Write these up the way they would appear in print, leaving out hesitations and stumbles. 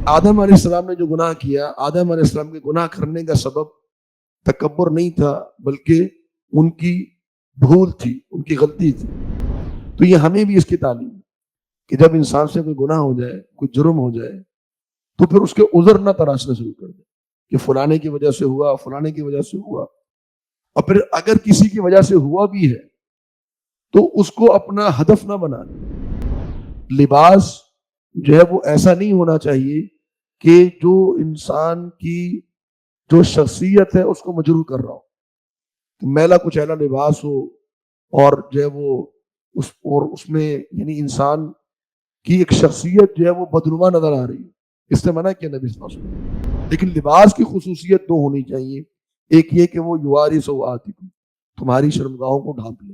آدم علیہ السلام نے جو گناہ کیا، آدم علیہ السلام کے گناہ کرنے کا سبب تکبر نہیں تھا، بلکہ ان کی بھول تھی، ان کی غلطی تھی۔ تو یہ ہمیں بھی اس کی تعلیم ہے کہ جب انسان سے کوئی گناہ ہو جائے، کوئی جرم ہو جائے، تو پھر اس کے عذر نہ تراشنا شروع کر دے کہ فلانے کی وجہ سے ہوا، فلانے کی وجہ سے ہوا۔ اور پھر اگر کسی کی وجہ سے ہوا بھی ہے تو اس کو اپنا ہدف نہ بنا لے۔ لباس جو ہے وہ ایسا نہیں ہونا چاہیے کہ جو انسان کی جو شخصیت ہے اس کو مجروح کر رہا ہو، میلا کچیلا لباس ہو اور جو ہے وہ اس میں یعنی انسان کی ایک شخصیت جو ہے وہ بدنما نظر آ رہی ہے، اس سے منع کیا نبی صلی اللہ علیہ وسلم۔ لیکن لباس کی خصوصیت دو ہونی چاہیے، ایک یہ کہ وہ یواری سوآتکم، تمہاری شرمگاہوں کو ڈھانپ لے،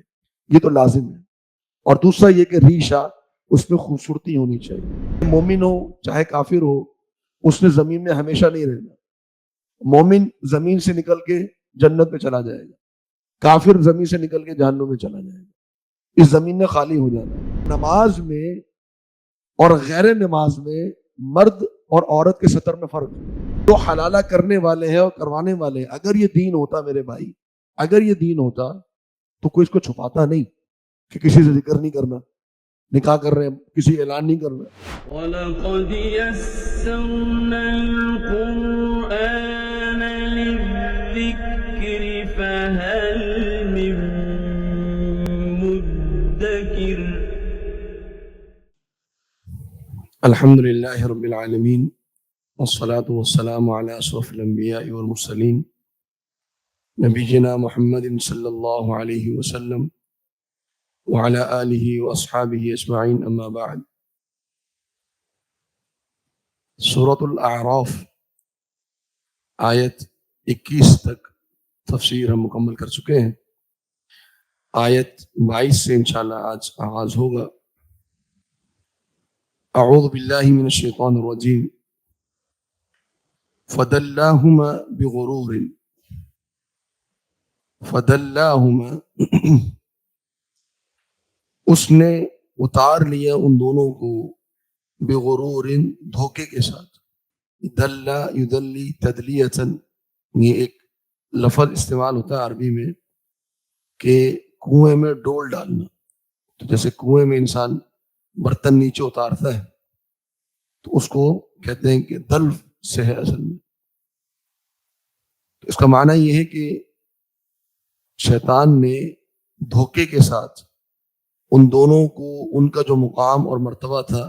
یہ تو لازم ہے، اور دوسرا یہ کہ ریشہ، اس میں خوبصورتی ہونی چاہیے۔ مومن ہو چاہے کافر ہو، اس نے زمین میں ہمیشہ نہیں رہنا۔ مومن زمین سے نکل کے جنت میں چلا جائے گا، کافر زمین سے نکل کے جہنم میں چلا جائے گا، اس زمین میں خالی ہو جانا ہے۔ نماز میں اور غیر نماز میں مرد اور عورت کے سطر میں فرق ہے۔ جو حلالہ کرنے والے ہیں اور کروانے والے ہیں، اگر یہ دین ہوتا میرے بھائی، اگر یہ دین ہوتا تو کوئی اس کو چھپاتا نہیں کہ کسی سے ذکر نہیں کرنا، نکاح کر رہے ہیں کسی اعلان نہیں کرنا۔ وَلَقَدْ يَسَّرْنَا الْقُرْآنَ لِلذِّكْرِ فَهَلْ مِن مُدَّكِرٍ۔ الحمد للہ رب العالمین، والصلاة والسلام علی اشرف الانبیاء والمرسلین، نبینا محمد صلی اللہ علیہ وسلم وعلی آلہ واصحابہ اجمعین، اما بعد۔ سورۃ الاعراف آیت 21 تک تفسیر ہم مکمل کر چکے ہیں۔ آیت 22 سے انشاءاللہ آج آغاز ہوگا۔ اعوذ باللہ من الشیطان الرجیم۔ فدلاہما بغرور، فدلاہما اس نے اتار لیا ان دونوں کو، بغرور دھوکے کے ساتھ۔ دلہ یدلی تدلیتاً، یہ ایک لفظ استعمال ہوتا ہے عربی میں کہ کنویں میں ڈول ڈالنا۔ تو جیسے کنویں میں انسان برتن نیچے اتارتا ہے تو اس کو کہتے ہیں کہ دلو سے ہے اصل میں۔ تو اس کا معنی یہ ہے کہ شیطان نے دھوکے کے ساتھ ان دونوں کو ان کا جو مقام اور مرتبہ تھا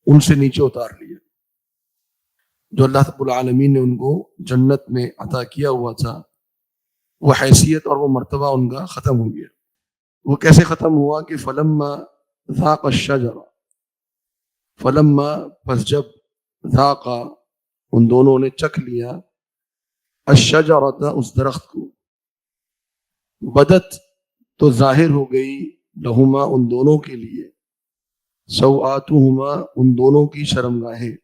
ان سے نیچے اتار لیا، جو اللہ رب العالمین نے ان کو جنت میں عطا کیا ہوا تھا، وہ حیثیت اور وہ مرتبہ ان کا ختم ہو گیا۔ وہ کیسے ختم ہوا کہ فلما ذاق الشجر، فلما پس جب ذاق ان دونوں نے چکھ لیا، الشجرۃ اس درخت کو، بدت تو ظاہر ہو گئی، لہما ان دونوں کے لیے، سوآتہما ان دونوں کی شرمگاہیں،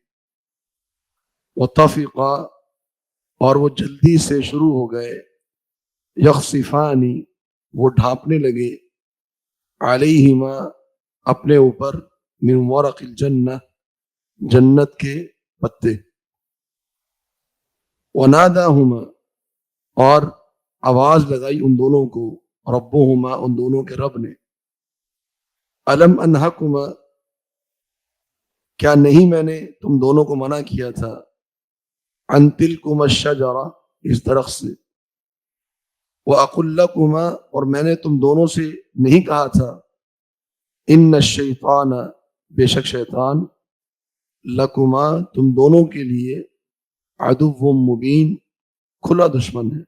وطفقا اور وہ جلدی سے شروع ہو گئے، یخصفانی وہ ڈھانپنے لگے، علیہما اپنے اوپر، من ورق الجنہ جنت کے پتے، وناداہما اور آواز لگائی ان دونوں کو، ربہما ان دونوں کے رب نے، الم انہکما کیا نہیں میں نے تم دونوں کو منع کیا تھا، عن تلکما الشجرہ اس درخت سے، وَأَقُلْ لَكُمَا اور میں نے تم دونوں سے نہیں کہا تھا، ان الشیطان بے شک شیطان، لکما تم دونوں کے لیے، عدو مبین کھلا دشمن ہے۔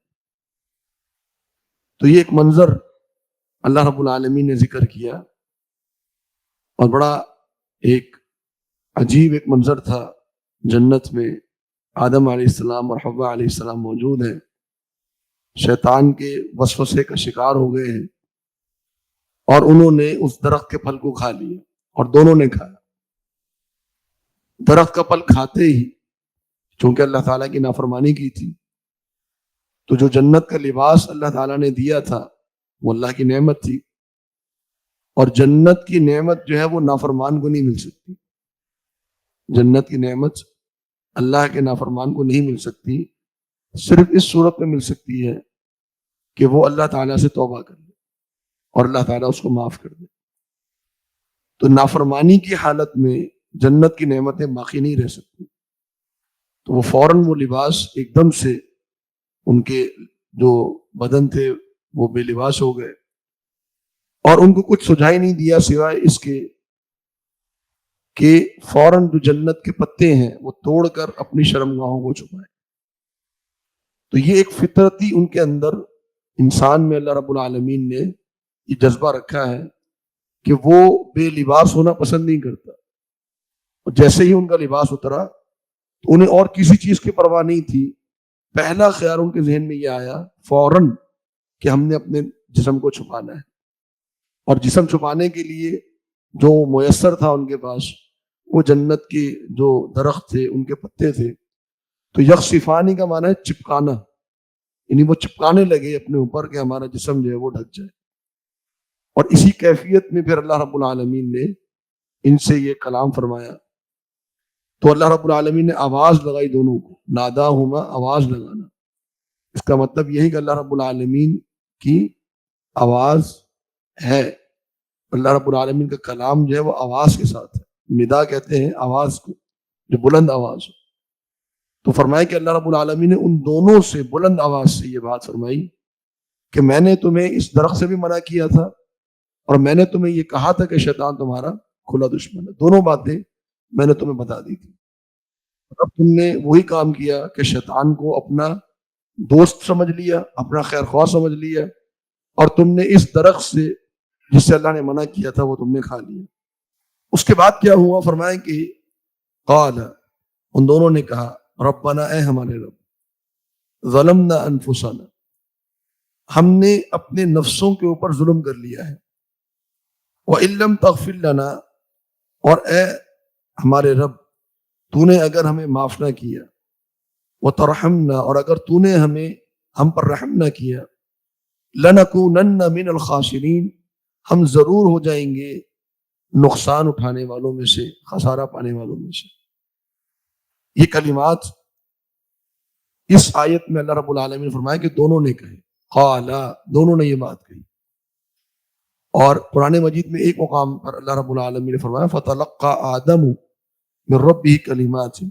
تو یہ ایک منظر اللہ رب العالمین نے ذکر کیا، اور بڑا ایک عجیب ایک منظر تھا۔ جنت میں آدم علیہ السلام اور حوا علیہ السلام موجود ہیں، شیطان کے وسوسے کا شکار ہو گئے ہیں، اور انہوں نے اس درخت کے پھل کو کھا لیا، اور دونوں نے کھایا۔ درخت کا پھل کھاتے ہی چونکہ اللہ تعالیٰ کی نافرمانی کی تھی، تو جو جنت کا لباس اللہ تعالیٰ نے دیا تھا وہ اللہ کی نعمت تھی، اور جنت کی نعمت جو ہے وہ نافرمان کو نہیں مل سکتی۔ جنت کی نعمت اللہ کے نافرمان کو نہیں مل سکتی، صرف اس صورت میں مل سکتی ہے کہ وہ اللہ تعالیٰ سے توبہ کر لے اور اللہ تعالیٰ اس کو معاف کر دے۔ تو نافرمانی کی حالت میں جنت کی نعمتیں باقی نہیں رہ سکتی، تو وہ فوراً وہ لباس ایک دم سے ان کے جو بدن تھے وہ بے لباس ہو گئے، اور ان کو کچھ سجھائی نہیں دیا سوائے اس کے کہ فوراً جو جنت کے پتے ہیں وہ توڑ کر اپنی شرمگاہوں کو چھپائے۔ تو یہ ایک فطرتی ان کے اندر انسان میں اللہ رب العالمین نے یہ جذبہ رکھا ہے کہ وہ بے لباس ہونا پسند نہیں کرتا، اور جیسے ہی ان کا لباس اترا تو انہیں اور کسی چیز کی پرواہ نہیں تھی، پہلا خیال ان کے ذہن میں یہ آیا فوراً کہ ہم نے اپنے جسم کو چھپانا ہے، اور جسم چھپانے کے لیے جو میسر تھا ان کے پاس وہ جنت کے جو درخت تھے ان کے پتے تھے۔ تو یخصفانی کا معنی ہے چپکانا، یعنی وہ چپکانے لگے اپنے اوپر کہ ہمارا جسم جو ہے وہ ڈھک جائے، اور اسی کیفیت میں پھر اللہ رب العالمین نے ان سے یہ کلام فرمایا۔ تو اللہ رب العالمین نے آواز لگائی دونوں کو، ناداہما، آواز لگانا، اس کا مطلب یہی کہ اللہ رب العالمین کی آواز ہے، اللہ رب العالمین کا کلام جو ہے وہ آواز کے ساتھ ہے، ندا کہتے ہیں آواز کو جو بلند آواز ہو۔ تو فرمایا کہ اللہ رب العالمین نے ان دونوں سے بلند آواز سے یہ بات فرمائی کہ میں نے تمہیں اس درخت سے بھی منع کیا تھا، اور میں نے تمہیں یہ کہا تھا کہ شیطان تمہارا کھلا دشمن ہے، دونوں باتیں میں نے تمہیں بتا دی تھی۔ اب تم نے وہی کام کیا کہ شیطان کو اپنا دوست سمجھ لیا، اپنا خیر خواہ سمجھ لیا، اور تم نے اس درخت سے جس سے اللہ نے منع کیا تھا وہ تم نے کھا لیا۔ اس کے بعد کیا ہوا؟ فرمائے کہ قال، ان دونوں نے کہا ربنا، اے ہمارے رب، ظلمنا انفسنا، ہم نے اپنے نفسوں کے اوپر ظلم کر لیا ہے، وَإِن لَّمْ تَغْفِرْ لَنَا، اور اے ہمارے رب تو نے اگر ہمیں معاف نہ کیا، وَتَرْحَمْنَا، اور اگر تو نے ہم پر رحم نہ کیا، لَنَكُونَنَّ مِنَ الْخَاسِرِينَ، ہم ضرور ہو جائیں گے نقصان اٹھانے والوں میں سے، خسارہ پانے والوں میں سے۔ یہ کلمات اس آیت میں اللہ رب العالمین نے فرمایا کہ دونوں نے کہے، قالا، دونوں نے یہ بات کہی۔ اور قرآن مجید میں ایک مقام پر اللہ رب العالمین نے فرمایا فَتَلَقَّى آدَمُ مِن رَبِّهِ كَلِمَاتٍ،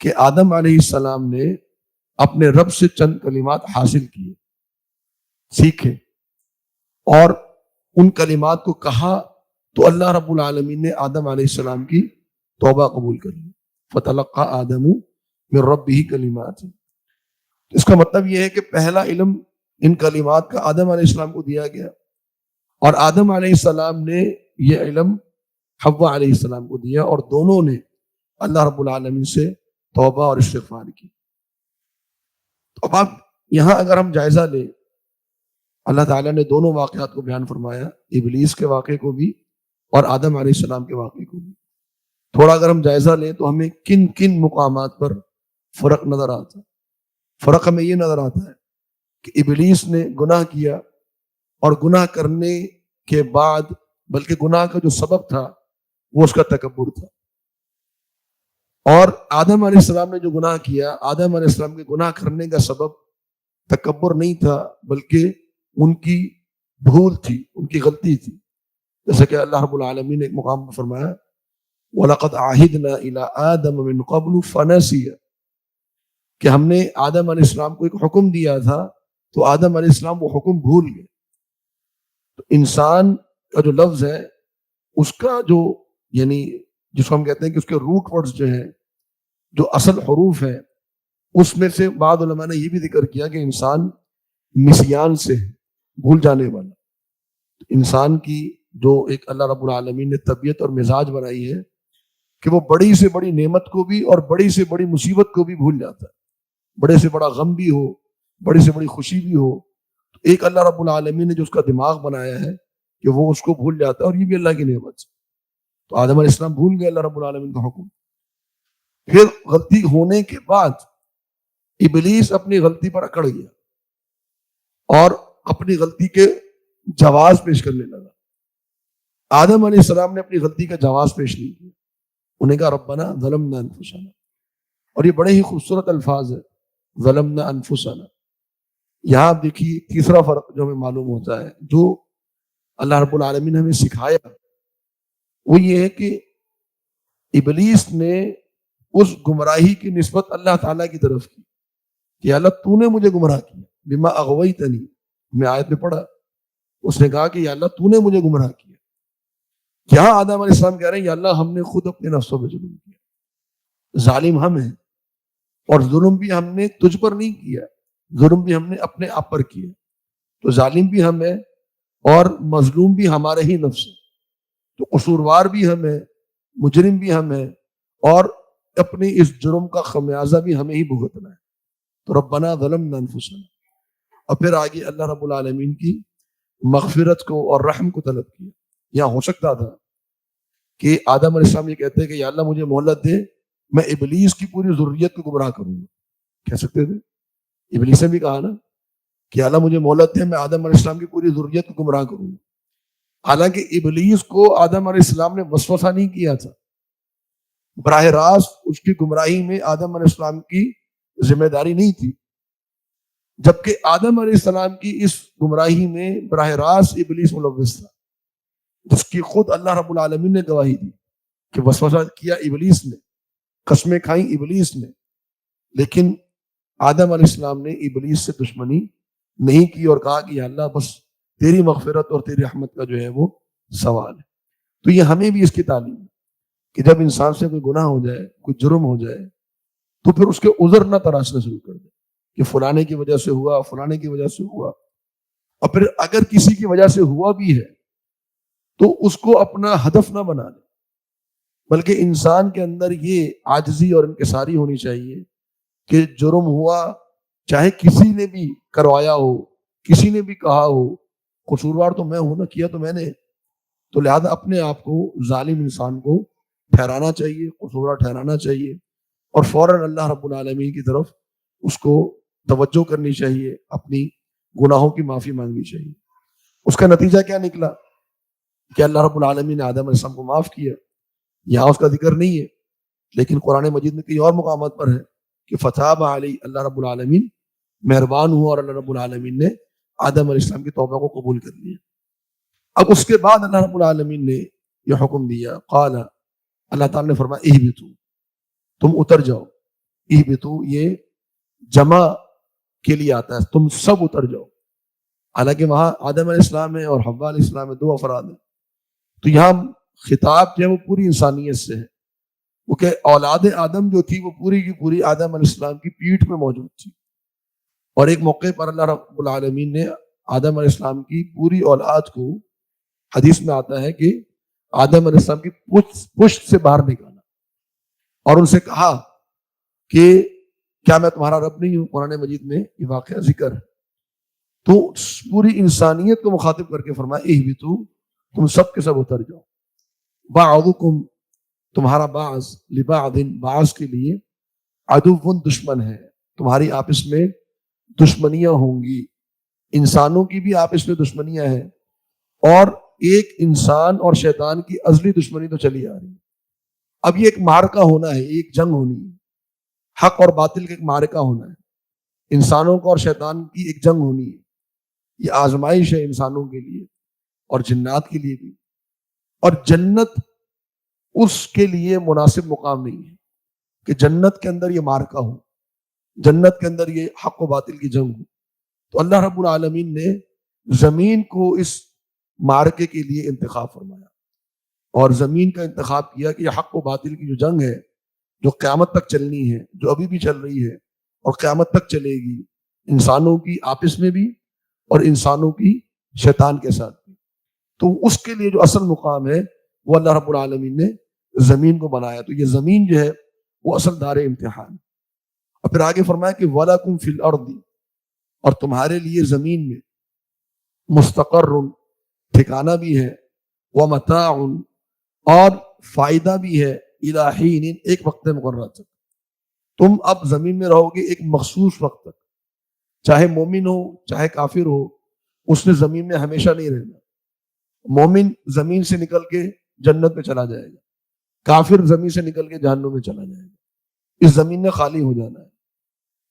کہ آدم علیہ السلام نے اپنے رب سے چند کلمات حاصل کیے، سیکھے، اور ان کلمات کو کہا تو اللہ رب العالمین نے آدم علیہ السلام کی توبہ قبول کر لی۔ فَتَلَقَّى آدَمُ مِن رَبِّهِ كَلِمَاتٍ، اس کا مطلب یہ ہے کہ پہلا علم ان کلمات کا آدم علیہ السلام کو دیا گیا، اور آدم علیہ السلام نے یہ علم حوا علیہ السلام کو دیا، اور دونوں نے اللہ رب العالمین سے توبہ اور استغفار کی۔ تو اب یہاں اگر ہم جائزہ لیں، اللہ تعالیٰ نے دونوں واقعات کو بیان فرمایا، ابلیس کے واقعے کو بھی اور آدم علیہ السلام کے واقعے کو بھی۔ تھوڑا اگر ہم جائزہ لیں تو ہمیں کن کن مقامات پر فرق نظر آتا ہے۔ فرق ہمیں یہ نظر آتا ہے کہ ابلیس نے گناہ کیا، اور گناہ کرنے کے بعد بلکہ گناہ کا جو سبب تھا وہ اس کا تکبر تھا، اور آدم علیہ السلام نے جو گناہ کیا، آدم علیہ السلام کے گناہ کرنے کا سبب تکبر نہیں تھا بلکہ ان کی بھول تھی، ان کی غلطی تھی، جیسا کہ اللہ رب العالمین نے ایک مقام پر فرمایا وَلَقَدْ عَهِدْنَا إِلَىٰ آدَمَ مِن قَبْلُ فَنَسِيَ، کہ ہم نے آدم علیہ السلام کو ایک حکم دیا تھا تو آدم علیہ السلام وہ حکم بھول گئے۔ تو انسان کا جو لفظ ہے اس کا جو یعنی جس کو ہم کہتے ہیں کہ اس کے روٹ ورڈز جو ہیں، جو اصل حروف ہیں، اس میں سے بعض علماء نے یہ بھی ذکر کیا کہ انسان نسیان سے بھول جانے والا، انسان کی جو ایک اللہ رب العالمین نے طبیعت اور مزاج بنائی ہے کہ وہ بڑی سے بڑی نعمت کو بھی اور بڑی سے بڑی مصیبت کو بھی بھول جاتا ہے، بڑے سے بڑا غم بھی ہو، بڑی سے بڑی خوشی بھی ہو، تو ایک اللہ رب العالمین نے جو اس کا دماغ بنایا ہے کہ وہ اس کو بھول جاتا ہے، اور یہ بھی اللہ کی نعمت ہے۔ تو آدم علیہ السلام بھول گئے اللہ رب العالمین کا حکم۔ پھر غلطی ہونے کے بعد ابلیس اپنی غلطی پر اکڑ گیا اور اپنی غلطی کے جواز پیش کرنے لگا۔ آدم علیہ السلام نے اپنی غلطی کا جواز پیش نہیں کیا، انہیں کہا ربنا ظلمنا انفسنا، اور یہ بڑے ہی خوبصورت الفاظ ہیں، ظلمنا انفسنا. یہاں آپ دیکھیے تیسرا فرق جو ہمیں معلوم ہوتا ہے، جو اللہ رب العالمین نے ہمیں سکھایا، وہ یہ ہے کہ ابلیس نے اس گمراہی کی نسبت اللہ تعالیٰ کی طرف کی کہ اللہ تو نے مجھے گمراہ کیا، بما اغویتنی، میں آیت میں پڑھا، اس نے کہا کہ یا اللہ تو نے مجھے گمراہ کیا. یہاں آدم علیہ السلام کہہ رہے ہیں یا اللہ ہم نے خود اپنے نفسوں پہ ظلم کیا، ظالم ہم ہیں، اور ظلم بھی ہم نے تجھ پر نہیں کیا، ظلم بھی ہم نے اپنے آپ پر کیا. تو ظالم بھی ہم ہیں اور مظلوم بھی ہمارے ہی نفس ہے، تو قصوروار بھی ہم ہیں، مجرم بھی ہم ہیں، اور اپنے اس جرم کا خمیازہ بھی ہمیں ہی بھگتنا ہے. تو ربنا ظلمنا انفسنا. اور پھر آگے اللہ رب العالمین کی مغفرت کو اور رحم کو طلب کیا. یہاں ہو سکتا تھا کہ آدم علیہ السلام یہ کہتے ہیں کہ یا اللہ مجھے مہلت دے، میں ابلیس کی پوری ذریت کو گمراہ کروں گا، کہہ سکتے تھے. ابلیس نے بھی کہا نا کہ اللہ مجھے مہلت دے، میں آدم علیہ السلام کی پوری ذریت کو گمراہ کروں گا. حالانکہ ابلیس کو آدم علیہ السلام نے وسوسہ نہیں کیا تھا، براہ راست اس کی گمراہی میں آدم علیہ السلام کی ذمہ داری نہیں تھی، جبکہ آدم علیہ السلام کی اس گمراہی میں براہ راست ابلیس ملوث تھا، جس کی خود اللہ رب العالمین نے گواہی دی کہ وسوسہ کیا ابلیس نے، قسمیں کھائیں ابلیس نے. لیکن آدم علیہ السلام نے ابلیس سے دشمنی نہیں کی اور کہا کہ یا اللہ بس تیری مغفرت اور تیری رحمت کا جو ہے وہ سوال ہے. تو یہ ہمیں بھی اس کی تعلیم ہے کہ جب انسان سے کوئی گناہ ہو جائے، کوئی جرم ہو جائے، تو پھر اس کے عذر نہ تراشنا شروع کر دے کہ فلانے کی وجہ سے ہوا، فلانے کی وجہ سے ہوا. اور پھر اگر کسی کی وجہ سے ہوا بھی ہے تو اس کو اپنا ہدف نہ بنا لے، بلکہ انسان کے اندر یہ عاجزی اور انکساری ہونی چاہیے کہ جرم ہوا، چاہے کسی نے بھی کروایا ہو، کسی نے بھی کہا ہو، قصوروار تو میں ہوں نا، کیا تو میں نے، تو لہذا اپنے آپ کو ظالم انسان کو ٹھہرانا چاہیے، قصوروار ٹھہرانا چاہیے، اور فوراً اللہ رب العالمین کی طرف اس کو توجہ کرنی چاہیے، اپنی گناہوں کی معافی مانگنی چاہیے. اس کا نتیجہ کیا نکلا کہ اللہ رب العالمین نے آدم علیہ السلام کو معاف کیا. یہاں اس کا ذکر نہیں ہے، لیکن قرآن مجید میں کئی اور مقامات پر ہے کہ فتاب علی، اللہ رب العالمین مہربان ہوا اور اللہ رب العالمین نے آدم علیہ السلام کی توبہ کو قبول کر لیا. اب اس کے بعد اللہ رب العالمین نے یہ حکم دیا، قال، اللہ تعالیٰ نے فرمایا اہبطوا، تم اتر جاؤ. اہبطوا یہ جمع کے لیے آتا ہے، تم سب اتر جاؤ. حالانکہ وہاں آدم علیہ السلام ہے اور حوا علیہ السلام ہے، دو افراد ہیں. تو یہاں خطاب جو ہے وہ پوری انسانیت سے ہے، وہ کہ اولاد آدم جو تھی وہ پوری کی پوری آدم علیہ السلام کی پیٹھ میں موجود تھی. اور ایک موقع پر اللہ رب العالمین نے آدم علیہ السلام کی پوری اولاد کو، حدیث میں آتا ہے کہ آدم علیہ السلام کی پشت سے باہر نکالا اور ان سے کہا کہ کیا میں تمہارا رب نہیں ہوں؟ قرآن مجید میں یہ واقعہ ذکر ہے. تو پوری انسانیت کو مخاطب کر کے فرمایا اہبطوا، تم سب کے سب اتر جاؤ. بعضکم، تمہارا بعض، لبعض، بعض کے لیے، عدو، دشمن ہے، تمہاری آپس میں دشمنیاں ہوں گی. انسانوں کی بھی آپس میں دشمنیاں ہیں، اور ایک انسان اور شیطان کی ازلی دشمنی تو چلی آ رہی ہے. اب یہ ایک معرکہ ہونا ہے، ایک جنگ ہونی ہے، حق اور باطل کا ایک معرکہ ہونا ہے، انسانوں کا اور شیطان کی ایک جنگ ہونی ہے. یہ آزمائش ہے انسانوں کے لیے اور جنات کے لیے بھی. اور جنت اس کے لیے مناسب مقام نہیں ہے کہ جنت کے اندر یہ معرکہ ہو، جنت کے اندر یہ حق و باطل کی جنگ ہو. تو اللہ رب العالمین نے زمین کو اس معرکے کے لیے انتخاب فرمایا، اور زمین کا انتخاب کیا کہ یہ حق و باطل کی جو جنگ ہے، جو قیامت تک چلنی ہے، جو ابھی بھی چل رہی ہے اور قیامت تک چلے گی، انسانوں کی آپس میں بھی اور انسانوں کی شیطان کے ساتھ بھی. تو اس کے لیے جو اصل مقام ہے وہ اللہ رب العالمین نے زمین کو بنایا. تو یہ زمین جو ہے وہ اصل دار امتحان. اور پھر آگے فرمایا کہ وَلَكُمْ فِي الْأَرْضِ، اور تمہارے لیے زمین میں مستقر، ٹھکانہ بھی ہے، وَمَتَاعٌ، اور فائدہ بھی ہے، إِلَى حِينٍ، ایک وقت مقررہ تک. تم اب زمین میں رہو گے ایک مخصوص وقت تک. چاہے مومن ہو چاہے کافر ہو، اس نے زمین میں ہمیشہ نہیں رہنا. مومن زمین سے نکل کے جنت میں چلا جائے گا، کافر زمین سے نکل کے جہنم میں چلا جائے گا. اس زمین نے خالی ہو جانا ہے.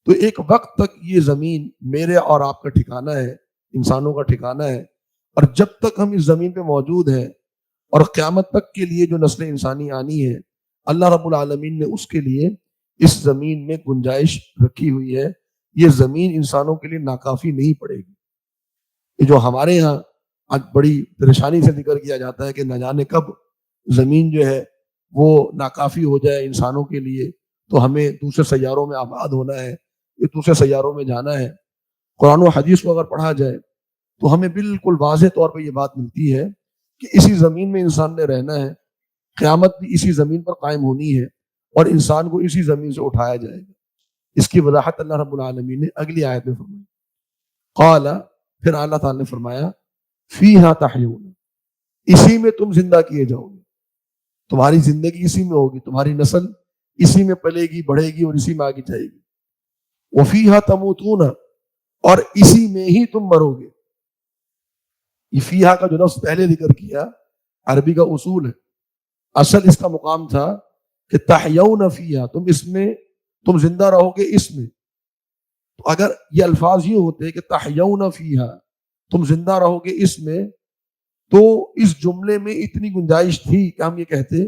تو ایک وقت تک یہ زمین میرے اور آپ کا ٹھکانہ ہے، انسانوں کا ٹھکانہ ہے، اور جب تک ہم اس زمین پہ موجود ہیں اور قیامت تک کے لیے جو نسل انسانی آنی ہے، اللہ رب العالمین نے اس کے لیے اس زمین میں گنجائش رکھی ہوئی ہے. یہ زمین انسانوں کے لیے ناکافی نہیں پڑے گی. یہ جو ہمارے ہاں آج بڑی پریشانی سے ذکر کیا جاتا ہے کہ نہ جانے کب زمین جو ہے وہ ناکافی ہو جائے انسانوں کے لیے، تو ہمیں دوسرے سیاروں میں آباد ہونا ہے، یہ دوسرے سیاروں میں جانا ہے. قرآن و حدیث کو اگر پڑھا جائے تو ہمیں بالکل واضح طور پہ یہ بات ملتی ہے کہ اسی زمین میں انسان نے رہنا ہے، قیامت بھی اسی زمین پر قائم ہونی ہے، اور انسان کو اسی زمین سے اٹھایا جائے گا. اس کی وضاحت اللہ رب العالمین نے اگلی آیت میں فرمائی. قال، پھر اللہ تعالیٰ نے فرمایا، فیہا تحیون، اسی میں تم زندہ کیے جاؤ گے، تمہاری زندگی اسی میں ہوگی، تمہاری نسل اسی میں پلے گی، بڑھے گی اور اسی میں آگے جائے گی. وفیہا تموتون، اور اسی میں ہی تم مرو گے. یہ فیہا کا جو لفظ پہلے ذکر کیا عربی کا اصول ہے، اصل اس کا مقام تھا کہ تحیون فیہا، تم اس میں تم زندہ رہو گے اس میں. تو اگر یہ الفاظ یہ ہوتے کہ تحیون فیہا، تم زندہ رہو گے اس میں، تو اس جملے میں اتنی گنجائش تھی کہ ہم یہ کہتے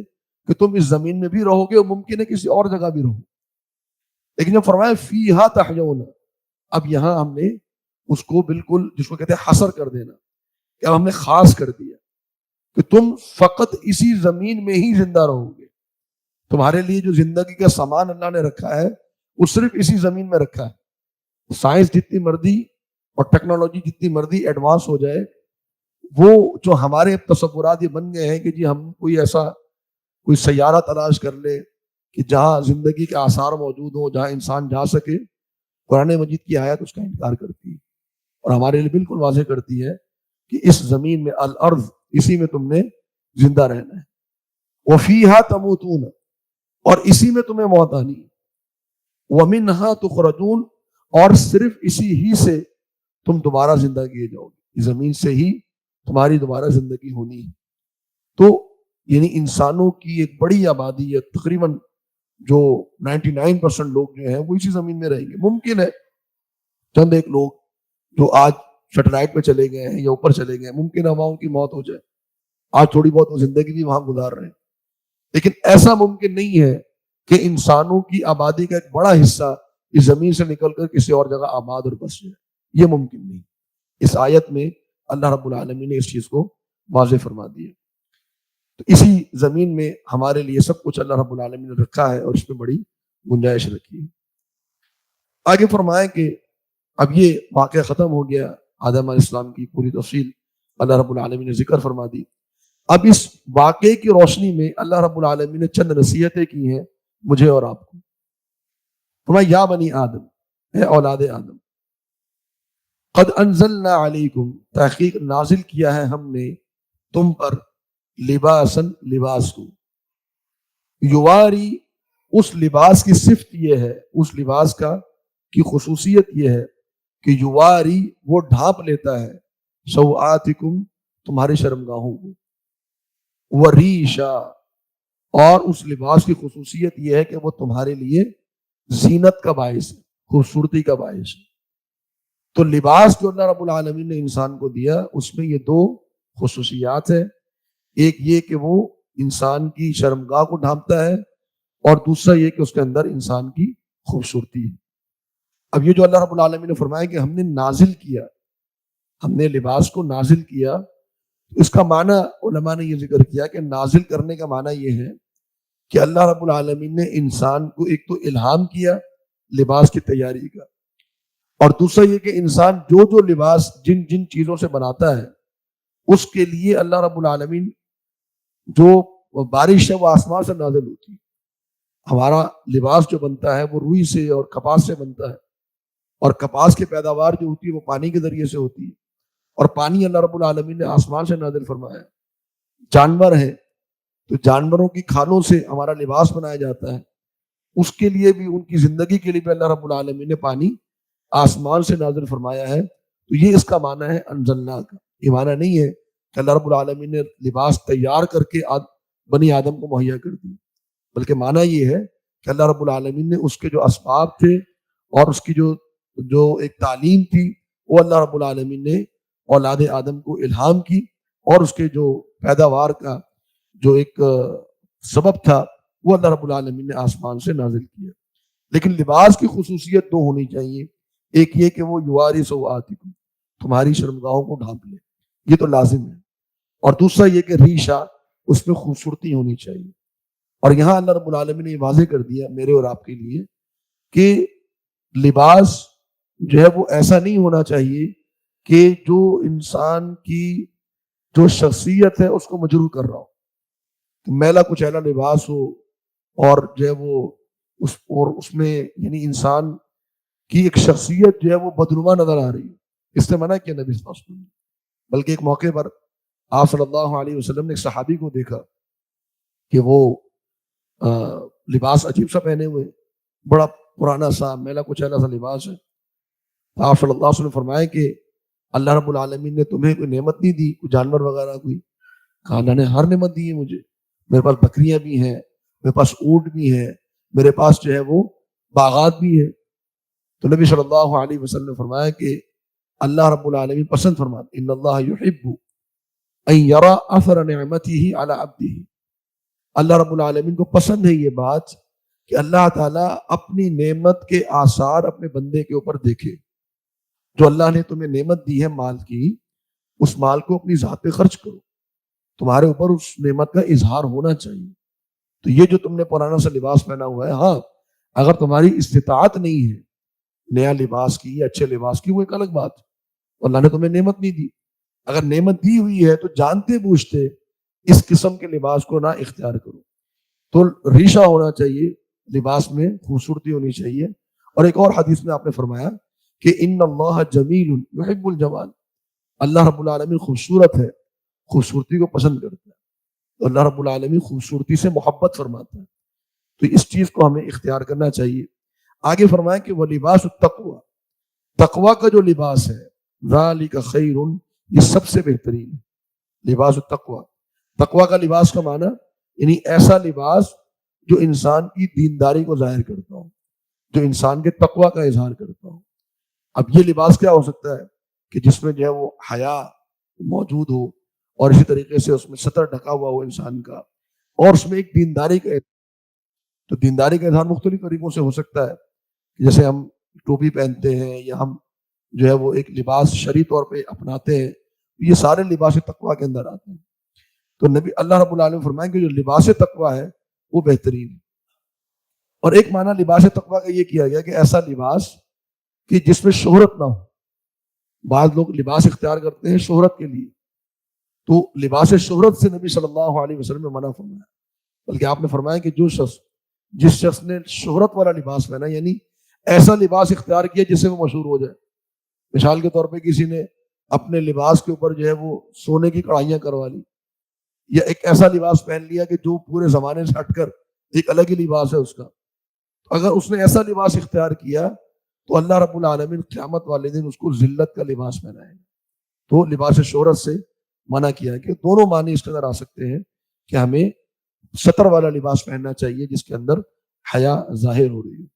کہ تم اس زمین میں بھی رہو گے اور ممکن ہے کسی اور جگہ بھی رہو. لیکن جب فرمایا فیہا تحیون، اب یہاں ہم نے اس کو بالکل جس کو کہتے ہیں حصر کر دینا، کہ اب ہم نے خاص کر دیا کہ تم فقط اسی زمین میں ہی زندہ رہو گے. تمہارے لیے جو زندگی کا سامان اللہ نے رکھا ہے وہ صرف اسی زمین میں رکھا ہے. سائنس جتنی مرضی اور ٹیکنالوجی جتنی مرضی ایڈوانس ہو جائے، وہ جو ہمارے تصورات یہ بن گئے ہیں کہ جی ہم کوئی ایسا کوئی سیارہ تلاش کر لے کہ جہاں زندگی کے آثار موجود ہوں، جہاں انسان جا سکے، قرآن مجید کی آیت اس کا انکار کرتی ہے اور ہمارے لیے بالکل واضح کرتی ہے کہ اس زمین میں الارض، اسی میں تم نے زندہ رہنا ہے. وفیہا تموتون، اور اسی میں تمہیں موت آنی ہے. ومنہا تخرجون، اور صرف اسی ہی سے تم دوبارہ زندہ کیے جاؤ گے، اس زمین سے ہی تمہاری دوبارہ زندگی ہونی ہے. تو یعنی انسانوں کی ایک بڑی آبادی ہے، تقریباً جو 99% لوگ جو ہیں وہ اسی زمین میں رہیں گے. ممکن ہے چند ایک لوگ جو آج سیٹلائٹ پہ چلے گئے ہیں یا اوپر چلے گئے ہیں، ممکن ہے وہاں ان کی موت ہو جائے، آج تھوڑی بہت وہ زندگی بھی وہاں گزار رہے ہیں. لیکن ایسا ممکن نہیں ہے کہ انسانوں کی آبادی کا ایک بڑا حصہ اس زمین سے نکل کر کسی اور جگہ آباد اور بس جائے. یہ ممکن نہیں. اس آیت میں اللہ رب العالمین نے اس چیز کو واضح فرما دیا. تو اسی زمین میں ہمارے لیے سب کچھ اللہ رب العالمین نے رکھا ہے اور اس میں بڑی گنجائش رکھی ہے. آگے فرمائیں کہ اب یہ واقعہ ختم ہو گیا، آدم علیہ السلام کی پوری تفصیل اللہ رب العالمین نے ذکر فرما دی. اب اس واقعے کی روشنی میں اللہ رب العالمین نے چند نصیحتیں کی ہیں مجھے اور آپ کو. فرمایا یا بنی آدم، اے اولاد آدم، قد انزلنا علیکم، تحقیق نازل کیا ہے ہم نے تم پر، لباسن، لباس کو، یواری، اس لباس کی صفت یہ ہے، اس لباس کا کی خصوصیت یہ ہے کہ یواری، وہ ڈھانپ لیتا ہے، سوآتکم، تمہاری شرمگاہوں کو، وریشا، اور اس لباس کی خصوصیت یہ ہے کہ وہ تمہارے لیے زینت کا باعث ہے، خوبصورتی کا باعث ہے. تو لباس جو اللہ رب العالمین نے انسان کو دیا اس میں یہ دو خصوصیات ہیں. ایک یہ کہ وہ انسان کی شرمگاہ کو ڈھانپتا ہے، اور دوسرا یہ کہ اس کے اندر انسان کی خوبصورتی ہے. اب یہ جو اللہ رب العالمین نے فرمایا کہ ہم نے نازل کیا، ہم نے لباس کو نازل کیا، اس کا معنی علماء نے یہ ذکر کیا کہ نازل کرنے کا معنی یہ ہے کہ اللہ رب العالمین نے انسان کو ایک تو الہام کیا لباس کی تیاری کا، اور دوسرا یہ کہ انسان جو جو لباس جن جن چیزوں سے بناتا ہے اس کے لیے اللہ رب العالمین جو بارش ہے وہ آسمان سے نازل ہوتی ہے. ہمارا لباس جو بنتا ہے وہ روئی سے اور کپاس سے بنتا ہے، اور کپاس کی پیداوار جو ہوتی ہے وہ پانی کے ذریعے سے ہوتی ہے، اور پانی اللہ رب العالمین نے آسمان سے نازل فرمایا. جانور ہیں تو جانوروں کی کھالوں سے ہمارا لباس بنایا جاتا ہے، اس کے لیے بھی، ان کی زندگی کے لیے بھی اللہ رب العالمین نے پانی آسمان سے نازل فرمایا ہے. تو یہ اس کا معنی ہے انزلنا کا. یہ معنی نہیں ہے کہ اللہ رب العالمین نے لباس تیار کر کے بنی آدم کو مہیا کر دی، بلکہ معنی یہ ہے کہ اللہ رب العالمین نے اس کے جو اسباب تھے اور اس کی جو ایک تعلیم تھی وہ اللہ رب العالمین نے اولاد آدم کو الہام کی، اور اس کے جو پیداوار کا جو ایک سبب تھا وہ اللہ رب العالمین نے آسمان سے نازل کیا۔ لیکن لباس کی خصوصیت دو ہونی چاہیے، ایک یہ کہ وہ یواری سوآتکم، تمہاری شرمگاہوں کو ڈھانپ لے، یہ تو لازم ہے، اور دوسرا یہ کہ ریشہ، اس میں خوبصورتی ہونی چاہیے۔ اور یہاں اللہ رب العالمین نے یہ واضح کر دیا میرے اور آپ کے لیے کہ لباس جو ہے وہ ایسا نہیں ہونا چاہیے کہ جو انسان کی جو شخصیت ہے اس کو مجروح کر رہا ہو، میلا کچیلا لباس ہو اور جو ہے وہ اس میں یعنی انسان کی ایک شخصیت جو ہے وہ بدنما نظر آ رہی ہے، اس نے منع کیا نبی صلی اللہ علیہ وسلم۔ بلکہ ایک موقع پر آپ صلی اللہ علیہ وسلم نے ایک صحابی کو دیکھا کہ وہ لباس عجیب سا پہنے ہوئے، بڑا پرانا سا میلا کچیلا سا لباس ہے۔ آپ صلی اللہ علیہ وسلم نے فرمایا کہ اللہ رب العالمین نے تمہیں کوئی نعمت نہیں دی، کوئی جانور وغیرہ کوئی؟ کہا اللہ نے ہر نعمت دی ہے مجھے، میرے پاس بکریاں بھی ہیں، میرے پاس اونٹ بھی ہیں، میرے پاس جو ہے وہ باغات بھی ہیں۔ تو نبی صلی اللہ علیہ وسلم نے فرمایا کہ اللہ رب العالمین پسند فرماتے ان اللہ یحب ان یرا اثر نعمتہ علی عبدہ، اللہ رب العالمین کو پسند ہے یہ بات کہ اللہ تعالیٰ اپنی نعمت کے آثار اپنے بندے کے اوپر دیکھے۔ جو اللہ نے تمہیں نعمت دی ہے مال کی، اس مال کو اپنی ذات پہ خرچ کرو، تمہارے اوپر اس نعمت کا اظہار ہونا چاہیے۔ تو یہ جو تم نے پرانا سا لباس پہنا ہوا ہے، ہاں اگر تمہاری استطاعت نہیں ہے نیا لباس کی یا اچھے لباس کی، وہ ایک الگ بات، اللہ نے تمہیں نعمت نہیں دی۔ اگر نعمت دی ہوئی ہے تو جانتے بوجھتے اس قسم کے لباس کو نہ اختیار کرو۔ تو ریشہ ہونا چاہیے لباس میں، خوبصورتی ہونی چاہیے۔ اور ایک اور حدیث میں آپ نے فرمایا کہ ان اللہ جمیل یحب الجمال، اللہ رب العالمین خوبصورت ہے، خوبصورتی کو پسند کرتا ہے، تو اللہ رب العالمین خوبصورتی سے محبت فرماتا ہے۔ تو اس چیز کو ہمیں اختیار کرنا چاہیے۔ آگے فرمایا کہ وہ لباس التقوی، تقوی کا جو لباس ہے، ذالک خیر، یہ سب سے بہترین ہے۔ لباس التقوی، تقوی کا لباس کا معنی یعنی ایسا لباس جو انسان کی دینداری کو ظاہر کرتا ہو، جو انسان کے تقوی کا اظہار کرتا ہو۔ اب یہ لباس کیا ہو سکتا ہے کہ جس میں جو ہے وہ حیا موجود ہو، اور اسی طریقے سے اس میں ستر ڈھکا ہوا ہو انسان کا، اور اس میں ایک دینداری کا، تو دینداری کا اظہار مختلف طریقوں سے ہو سکتا ہے، جیسے ہم ٹوپی پہنتے ہیں یا ہم جو ہے وہ ایک لباس شرعی طور پہ اپناتے ہیں، یہ سارے لباس تقوی کے اندر آتے ہیں۔ تو نبی اللہ رب العالمین فرمائیں کہ جو لباس تقوی ہے وہ بہترین ہے۔ اور ایک معنی لباس تقوی کا یہ کیا گیا کہ ایسا لباس کہ جس میں شہرت نہ ہو۔ بعض لوگ لباس اختیار کرتے ہیں شہرت کے لیے، تو لباس شہرت سے نبی صلی اللہ علیہ وسلم نے منع فرمایا، بلکہ آپ نے فرمایا کہ جس شخص نے شہرت والا لباس پہنا، یعنی ایسا لباس اختیار کیا جس سے وہ مشہور ہو جائے۔ مثال کے طور پہ کسی نے اپنے لباس کے اوپر جو ہے وہ سونے کی کڑھائیاں کروا لی، یا ایک ایسا لباس پہن لیا کہ جو پورے زمانے سے ہٹ کر ایک الگ ہی لباس ہے اس کا۔ اگر اس نے ایسا لباس اختیار کیا تو اللہ رب العالمین قیامت والے دن اس کو ذلت کا لباس پہنائے گا۔ تو لباس شہرت سے منع کیا ہے کہ دونوں معنی اس کے اندر آ سکتے ہیں کہ ہمیں ستر والا لباس پہننا چاہیے جس کے اندر حیا ظاہر ہو رہی ہے۔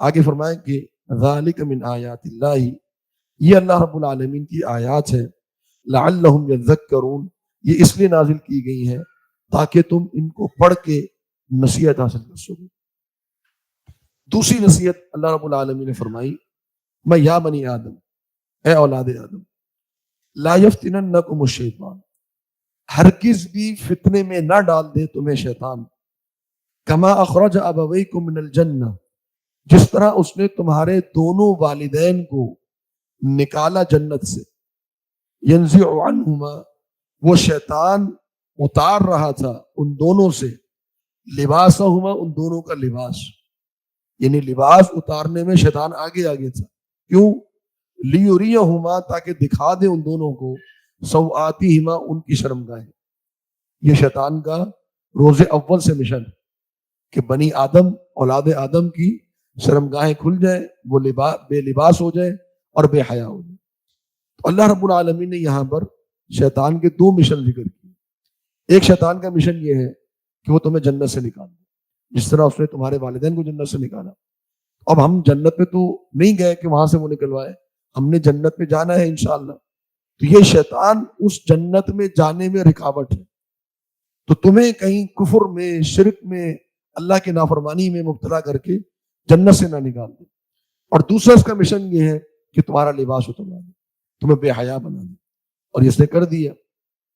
آگے فرمائیں کہ ذالک من آیات اللہ، یہ اللہ رب العالمین کی آیات ہے، لعلہم یذکرون، یہ اس لیے نازل کی گئی ہیں تاکہ تم ان کو پڑھ کے نصیحت حاصل کر سکو۔ دوسری نصیحت اللہ رب العالمین نے فرمائی، میں یا بنی آدم، اے اولاد آدم، لا یفتننکم الشیطان، ہرگز بھی فتنے میں نہ ڈال دے تمہیں شیطان، کما اخرج ابویکم من الجنہ، جس طرح اس نے تمہارے دونوں والدین کو نکالا جنت سے، ینزع عنہما، وہ شیطان اتار رہا تھا ان دونوں سے، لباسہما، ان دونوں کا لباس، یعنی لباس اتارنے میں شیطان آگے آگے تھا، کیوں؟ لیریہما، تاکہ دکھا دے ان دونوں کو، سوآتہما، ان کی شرمگاہیں۔ یہ شیطان کا روز اول سے مشن ہے کہ بنی آدم، اولاد آدم کی شرمگاہیں کھل جائیں، وہ بے لباس ہو جائیں اور بے حیا ہو جائیں۔ تو اللہ رب العالمین نے یہاں پر شیطان کے دو مشن ذکر کیے۔ ایک شیطان کا مشن یہ ہے کہ وہ تمہیں جنت سے نکال دے، جس طرح اس نے تمہارے والدین کو جنت سے نکالا. اب ہم جنت میں تو نہیں گئے کہ وہاں سے وہ نکلوائے, ہم نے جنت میں جانا ہے انشاءاللہ. تو یہ شیطان اس جنت میں جانے میں رکاوٹ ہے. تو تمہیں کہیں کفر میں, شرک میں, اللہ کی نافرمانی میں مبتلا کر کے جنت سے نہ نکال دے. اور دوسرا اس کا مشن یہ ہے کہ تمہارا لباس اتروا دے, تمہیں بے حیا بنا دے. اور اس نے کر دیا.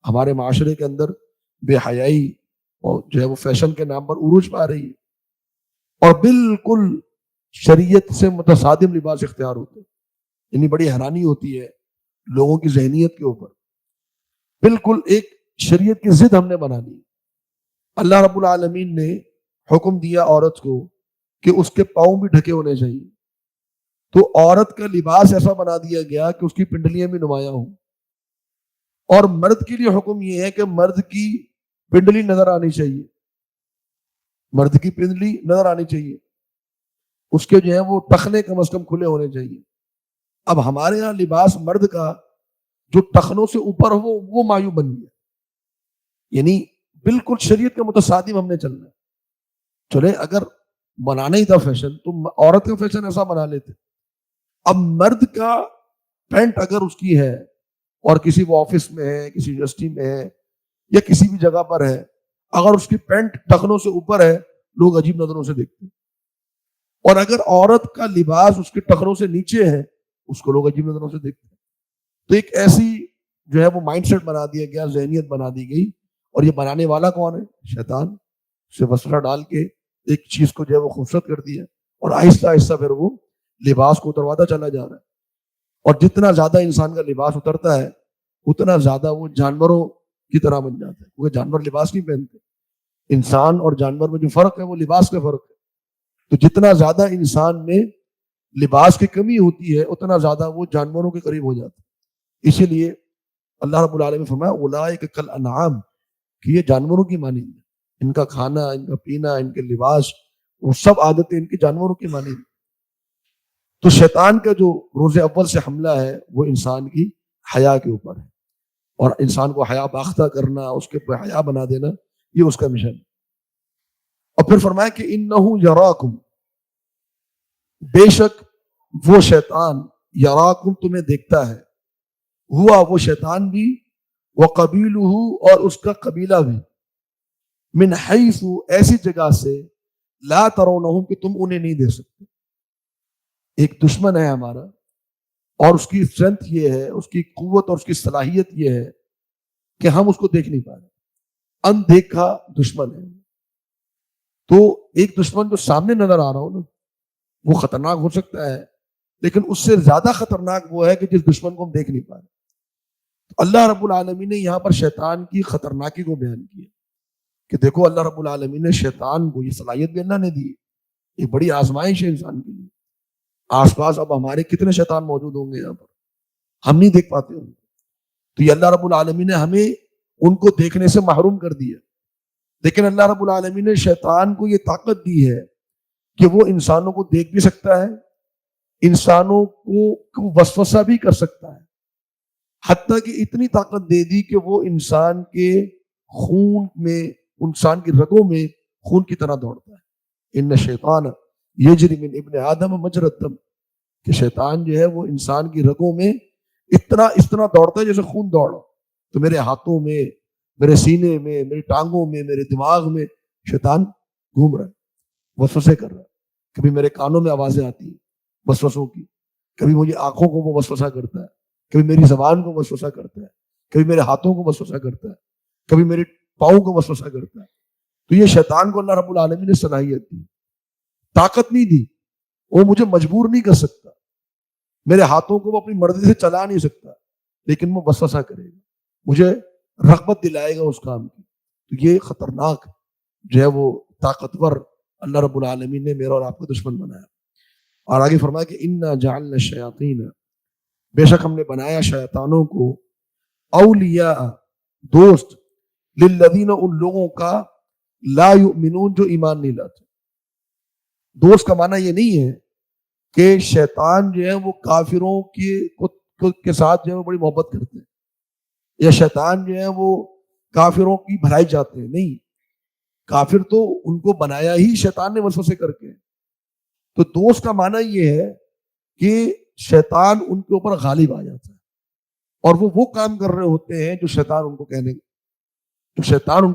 ہمارے معاشرے کے اندر بے حیائی اور جو ہے وہ فیشن کے نام پر عروج پا رہی ہے, اور بالکل شریعت سے متصادم لباس اختیار ہوتے ہیں. یعنی بڑی حیرانی ہوتی ہے لوگوں کی ذہنیت کے اوپر. بالکل ایک شریعت کی ضد ہم نے بنا لی. اللہ رب العالمین نے حکم دیا عورت کو کہ اس کے پاؤں بھی ڈھکے ہونے چاہیے, تو عورت کا لباس ایسا بنا دیا گیا کہ اس کی پنڈلیاں بھی نمایاں ہوں. اور مرد کے لیے حکم یہ ہے کہ مرد کی پنڈلی نظر آنی چاہیے, مرد کی پنڈلی نظر آنی چاہیے, اس کے جو ہے وہ ٹخنے کم از کم کھلے ہونے چاہیے. اب ہمارے یہاں لباس مرد کا جو ٹخنوں سے اوپر ہو وہ مایو بن گیا. یعنی بالکل شریعت کے متصادم ہم نے چلنا ہے. چلے اگر بنانا ہی تھا فیشن تو عورت کا فیشن ایسا بنا لیتے. اب مرد کا پینٹ اگر اس کی ہے اور کسی وہ آفس میں ہے, کسی یونیورسٹی میں ہے, یا کسی بھی جگہ پر ہے, اگر اس کی پینٹ ٹخنوں سے اوپر ہے لوگ عجیب نظروں سے دیکھتے ہیں. اور اگر عورت کا لباس اس کے ٹخنوں سے نیچے ہے اس کو لوگ عجیب نظروں سے دیکھتے ہیں. تو ایک ایسی جو ہے وہ مائنڈ سیٹ بنا دیا گیا, ذہنیت بنا دی گئی. اور یہ بنانے والا کون ہے؟ شیطان. اسے وسوسہ ڈال کے ایک چیز کو جو ہے وہ خوبصورت کر دیا, اور آہستہ آہستہ پھر وہ لباس کو اترواتا چلا جا رہا ہے. اور جتنا زیادہ انسان کا لباس اترتا ہے اتنا زیادہ وہ جانوروں کی طرح بن جاتا ہے, کیونکہ جانور لباس نہیں پہنتے. انسان اور جانور میں جو فرق ہے وہ لباس کا فرق ہے. تو جتنا زیادہ انسان میں لباس کی کمی ہوتی ہے اتنا زیادہ وہ جانوروں کے قریب ہو جاتا ہے. اسی لیے اللہ رب العالمین فرمایا اولئک کالانعام, کہ یہ جانوروں کی مانند ہے. ان کا کھانا, ان کا پینا, ان کے لباس, وہ سب عادتیں ان کی جانوروں کی مانند. تو شیطان کا جو روز اول سے حملہ ہے وہ انسان کی حیا کے اوپر ہے, اور انسان کو حیا باختہ کرنا, اس کے اوپر حیا بنا دینا, یہ اس کا مشن ہے. اور پھر فرمایا کہ انہو یراکم, بے شک وہ شیطان, یراکم تمہیں دیکھتا ہے, ہوا وہ شیطان بھی, وقبیلہ اور اس کا قبیلہ بھی, من حیث ایسی جگہ سے, لا ترونہم کہ تم انہیں نہیں دیکھ سکتے. ایک دشمن ہے ہمارا, اور اس کی اسٹرینتھ یہ ہے, اس کی قوت اور اس کی صلاحیت یہ ہے کہ ہم اس کو دیکھ نہیں پا رہے. اندیکھا دشمن ہے. تو ایک دشمن جو سامنے نظر آ رہا ہو نا وہ خطرناک ہو سکتا ہے, لیکن اس سے زیادہ خطرناک وہ ہے کہ جس دشمن کو ہم دیکھ نہیں پا رہے. اللہ رب العالمین نے یہاں پر شیطان کی خطرناکی کو بیان کیا کہ دیکھو اللہ رب العالمین نے شیطان کو یہ صلاحیت بھی اللہ نے دی. ایک بڑی آزمائش ہے انسان کے لیے. آس پاس اب ہمارے کتنے شیطان موجود ہوں گے یہاں پر, ہم نہیں دیکھ پاتے ہوں گے. تو یہ اللہ رب العالمین نے ہمیں ان کو دیکھنے سے محروم کر دیا. لیکن اللہ رب العالمین نے شیطان کو یہ طاقت دی ہے کہ وہ انسانوں کو دیکھ بھی سکتا ہے, انسانوں کو وسوسہ بھی کر سکتا ہے. حتیٰ کہ اتنی طاقت دے دی کہ وہ انسان کے خون میں, انسان کی رگوں میں خون کی طرح دوڑتا ہے. ان شیطان یجری من ابن آدم مجری الدم, کہ شیطان جو ہے وہ انسان کی رگوں میں اس طرح دوڑتا ہے جیسے خون دوڑا. تو میرے ہاتھوں میں, میرے سینے میں, میری ٹانگوں میں, میرے دماغ میں شیطان گھوم رہا ہے, وسوسے کر رہا ہے. کبھی میرے کانوں میں آوازیں آتی ہیں وسوسوں کی, کبھی مجھے آنکھوں کو وہ وسوسہ کرتا ہے, کبھی میری زبان کو وسوسہ کرتا ہے, کبھی میرے ہاتھوں کو وسوسہ کرتا ہے, کبھی میرے پاؤں کو وسوسہ کرتا ہے. تو یہ شیطان کو اللہ رب العالمین نے صلاحیت دی, طاقت نہیں دی. وہ مجھے مجبور نہیں کر سکتا, میرے ہاتھوں کو وہ اپنی مرضی سے چلا نہیں سکتا, لیکن وہ وسوسہ کرے گا, مجھے رغبت دلائے گا اس کام کی. تو یہ خطرناک جو ہے وہ طاقتور اللہ رب العالمین نے میرا اور آپ کو دشمن بنایا. اور آگے فرمایا کہ انا جعلنا الشیاطین, بے شک ہم نے بنایا شیطانوں کو, اولیاء دوست, للذین ان لوگوں کا, لا یؤمنون جو ایمان نہیں لاتے. دوست کا معنی یہ نہیں ہے کہ شیطان جو ہے وہ کافروں کے ساتھ جو ہے وہ بڑی محبت کرتے ہیں, یا شیطان جو ہے وہ کافروں کی بھلائی چاہتے ہیں. نہیں, کافر تو ان کو بنایا ہی شیطان نے وسوسے کر کے. تو دوست کا معنی یہ ہے کہ شیطان ان کے اوپر غالب آ جاتا ہے اور وہ کام کر رہے ہوتے ہیں جو شیطان ان کو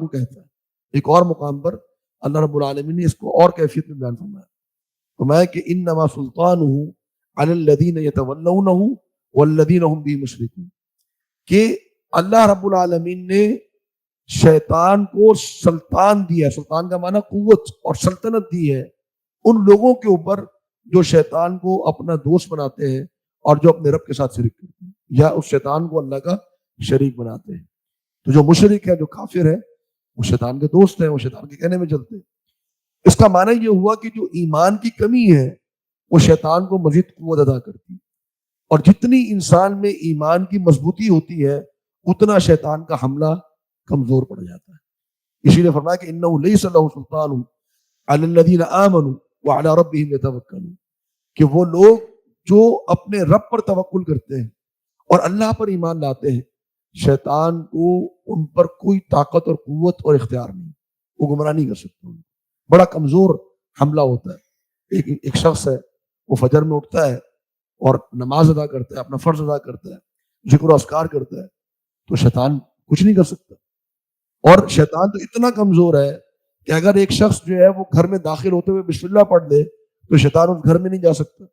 کہتا ہے. ایک اور مقام پر اللہ رب العالمین نے اس کو اور کیفیت میں بیان فرمایا کہ انما سلطانہ علی الذین یتولونہ والذین هم به مشرکون، کہ اللہ رب العالمین نے شیطان کو سلطان دیا. سلطان کا معنی قوت اور سلطنت دی ہے ان لوگوں کے اوپر جو شیطان کو اپنا دوست بناتے ہیں اور جو اپنے رب کے ساتھ شریک کرتے ہیں یا اس شیطان کو اللہ کا شریک بناتے ہیں. تو جو مشرک ہے، جو کافر ہے، وہ شیطان کے دوست ہیں، وہ شیطان کے کہنے میں چلتے ہیں. اس کا معنی یہ ہوا کہ جو ایمان کی کمی ہے وہ شیطان کو مزید قوت ادا کرتی ہے، اور جتنی انسان میں ایمان کی مضبوطی ہوتی ہے اتنا شیطان کا حملہ کمزور پڑ جاتا ہے. اسی لیے فرمایا کہ انہ لیس لہ سلطان علی الذین آمنوا وعلی ربہم یتوکلون، کہ وہ لوگ جو اپنے رب پر توکل کرتے ہیں اور اللہ پر ایمان لاتے ہیں، شیطان کو ان پر کوئی طاقت اور قوت اور اختیار نہیں، وہ گمراہ نہیں کر سکتے. بڑا کمزور حملہ ہوتا ہے. ایک شخص ہے، وہ فجر میں اٹھتا ہے اور نماز ادا کرتا ہے، اپنا فرض ادا کرتا ہے، ذکر و اذکار کرتا ہے، تو شیطان کچھ نہیں کر سکتا. اور شیطان تو اتنا کمزور ہے کہ اگر ایک شخص جو ہے وہ گھر میں داخل ہوتے ہوئے بسم اللہ پڑھ لے تو شیطان اس گھر میں نہیں جا سکتا.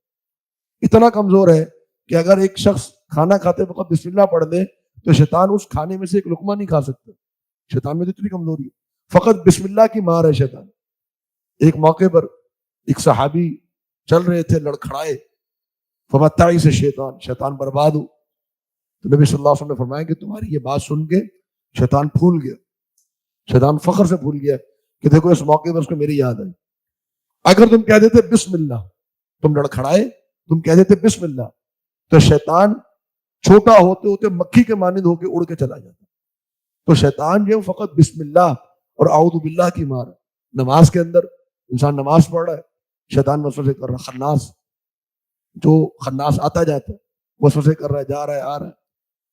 اتنا کمزور ہے کہ اگر ایک شخص کھانا کھاتے وقت بسم اللہ پڑھ دے تو شیطان اس کھانے میں سے ایک لقمہ نہیں کھا سکتا. شیطان میں تو اتنی کمزوری ہے، فقط بسم اللہ کی مار ہے شیطان. ایک موقع پر ایک صحابی چل رہے تھے، لڑکھڑائے، فمتعی سے شیطان برباد ہو. تو نبی صلی اللہ علیہ وسلم نے فرمایا کہ تمہاری یہ بات سن کے شیطان پھول گیا، شیطان فخر سے بھول گیا کہ دیکھو اس موقع پر اس کو میری یاد آئی. اگر تم کہہ دیتے بسم اللہ، تم لڑکھڑائے، تم کہہ دیتے بسم اللہ، تو شیطان چھوٹا ہوتے ہوتے مکھی کے مانند ہو کے اڑ کے چلا جاتا. تو شیطان جو فقط بسم اللہ اور اعوذ باللہ کی مار. نماز کے اندر انسان نماز پڑھ رہا ہے، شیطان وسوسے کر رہا ہے. خناس آتا جاتا ہے، وسوسے کر رہا ہے، جا رہا ہے، آ رہا ہے.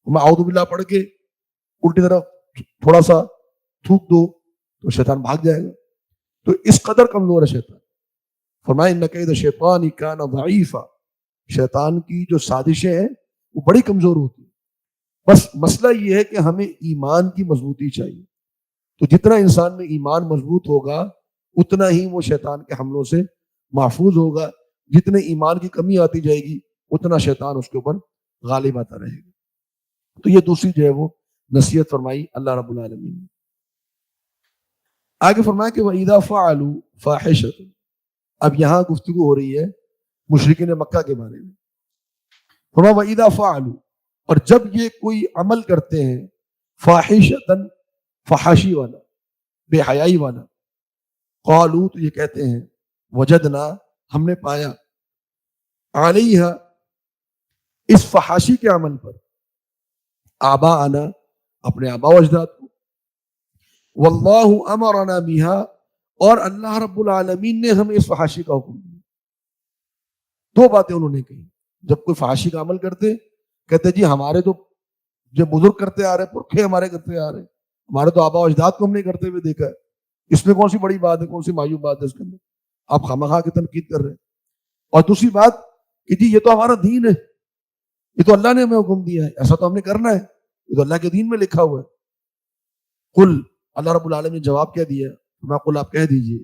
میں اعوذ باللہ پڑھ کے الٹی طرف تھوڑا سا تھوک دو تو شیطان بھاگ جائے گا. تو اس قدر کمزور ہے شیطان. فرمایا ان کید الشیطان کان ضعیفا، شیطان کی جو سازشیں ہیں وہ بڑی کمزور ہوتی ہیں. بس مسئلہ یہ ہے کہ ہمیں ایمان کی مضبوطی چاہیے. تو جتنا انسان میں ایمان مضبوط ہوگا اتنا ہی وہ شیطان کے حملوں سے محفوظ ہوگا. جتنے ایمان کی کمی آتی جائے گی اتنا شیطان اس کے اوپر غالب آتا رہے گا. تو یہ دوسری جو ہے وہ نصیحت فرمائی اللہ رب العالمین نے. آگے فرمایا کہ وَإِذَا فَعَلُوا فَاحِشَةً. اب یہاں گفتگو ہو رہی ہے مشرکین مکہ کے بارے میں. فرمایا وَإِذَا فَعَلُوا، اور جب یہ کوئی عمل کرتے ہیں، فَاحِشَةً، فحاشی والا، بے حیائی والا، قالوا، تو یہ کہتے ہیں، وجدنا، ہم نے پایا، علیہا، اس فحاشی کے عمل پر، آباءنا، اپنے آباء و اجداد کو، واللہ امرنا بہا، اور اللہ رب العالمین نے ہمیں اس فحاشی کا حکم دیا. دو باتیں انہوں نے کہی. جب کوئی فحاشی کا عمل کرتے، کہتے جی ہمارے تو جو بزرگ کرتے آ رہے، پرکھے ہمارے کرتے آ رہے، ہمارے تو آباء و اجداد کو ہم نے کرتے ہوئے دیکھا ہے، اس میں کون سی بڑی بات ہے، کون سی معیوب بات ہے اس کے اندر، آپ خامخواہ کی تنقید کر رہے ہیں. اور دوسری بات کہ جی یہ تو ہمارا دین ہے، یہ تو اللہ نے ہمیں حکم دیا ہے، ایسا تو ہم نے کرنا ہے، یہ تو اللہ کے دین میں لکھا ہوا ہے. قل، اللہ رب العالمین نے جواب کیا دیا، میں قل آپ کہہ دیجئے،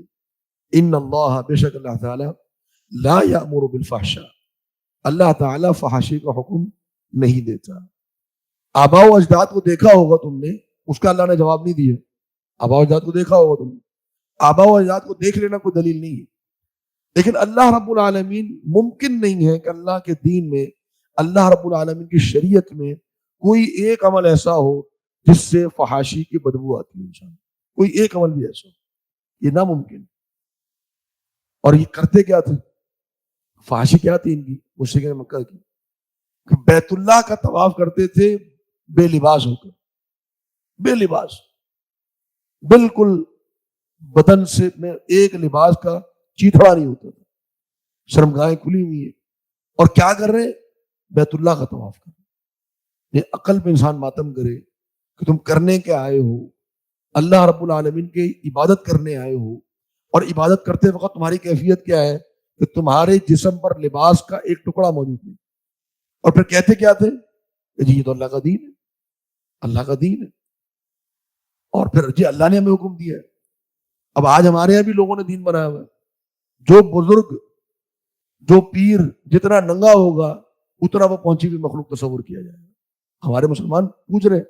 ان اللہ، بے شک اللہ تعالی، لا یأمر بالفحشاء، اللہ تعالی فحاشی کا حکم نہیں دیتا. آباء و اجداد کو دیکھا ہوگا تم نے، اس کا اللہ نے جواب نہیں دیا. آباء و اجداد کو دیکھا ہوگا تم نے، آباء و اجداد کو دیکھ لینا کوئی دلیل نہیں ہے. لیکن اللہ رب العالمین، ممکن نہیں ہے کہ اللہ کے دین میں، اللہ رب العالمین کی شریعت میں کوئی ایک عمل ایسا ہو جس سے فحاشی کی بدبو آتی ہے. انسان کوئی ایک عمل بھی ایسا ہو، یہ ناممکن. اور یہ کرتے کیا تھے؟ فحاشی کیا تھی ان کی، مشرکین مکہ کی، کہ بیت اللہ کا طواف کرتے تھے بے لباس ہو کر، بے لباس، بالکل بدن سے میں ایک لباس کا چیتھڑا نہیں ہوتا تھا، شرمگاہیں کھلی ہوئی ہیں، اور کیا کر رہے ہیں؟ بیت اللہ کا طواف کر رہے. یہ عقل پہ انسان ماتم کرے کہ تم کرنے کے آئے ہو، اللہ رب العالمین کی عبادت کرنے آئے ہو اور عبادت کرتے وقت تمہاری کیفیت کیا ہے کہ تمہارے جسم پر لباس کا ایک ٹکڑا موجود نہیں، اور پھر کہتے کیا تھے کہ جی یہ تو اللہ کا دین ہے، اللہ کا دین ہے، اور پھر جی اللہ نے ہمیں حکم دیا ہے۔ اب آج ہمارے یہاں بھی لوگوں نے دین بنایا ہوا ہے، جو بزرگ جو پیر جتنا ننگا ہوگا اتنا وہ پہنچی ہوئی مخلوق تصور کیا جائے گا۔ ہمارے مسلمان پوچھ رہے ہیں،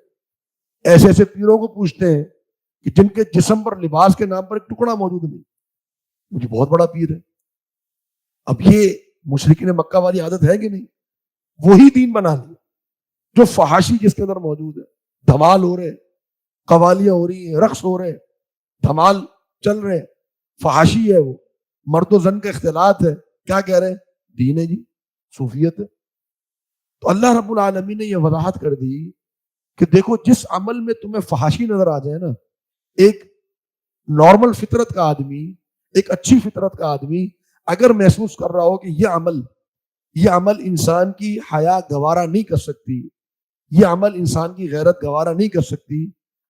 ایسے ایسے پیروں کو پوچھتے ہیں کہ جن کے جسم پر لباس کے نام پر ایک ٹکڑا موجود نہیں، مجھے بہت بڑا پیر ہے۔ اب یہ مشرکین مکہ والی عادت ہے کہ نہیں؟ وہی دین بنا لیا جو فحاشی جس کے اندر موجود ہے، دھمال ہو رہے ہیں، قوالیاں ہو رہی ہیں، رقص ہو رہے ہیں، دھمال چل رہے ہیں، فحاشی ہے، وہ مرد و زن کا اختلاط ہے، کیا کہہ رہے ہیں؟ دین ہے جی، صوفیت ہے۔ تو اللہ رب العالمین نے یہ وضاحت کر دی کہ دیکھو جس عمل میں تمہیں فحاشی نظر آ جائے نا، ایک نارمل فطرت کا آدمی، ایک اچھی فطرت کا آدمی اگر محسوس کر رہا ہو کہ یہ عمل انسان کی حیا گوارا نہیں کر سکتی، یہ عمل انسان کی غیرت گوارا نہیں کر سکتی،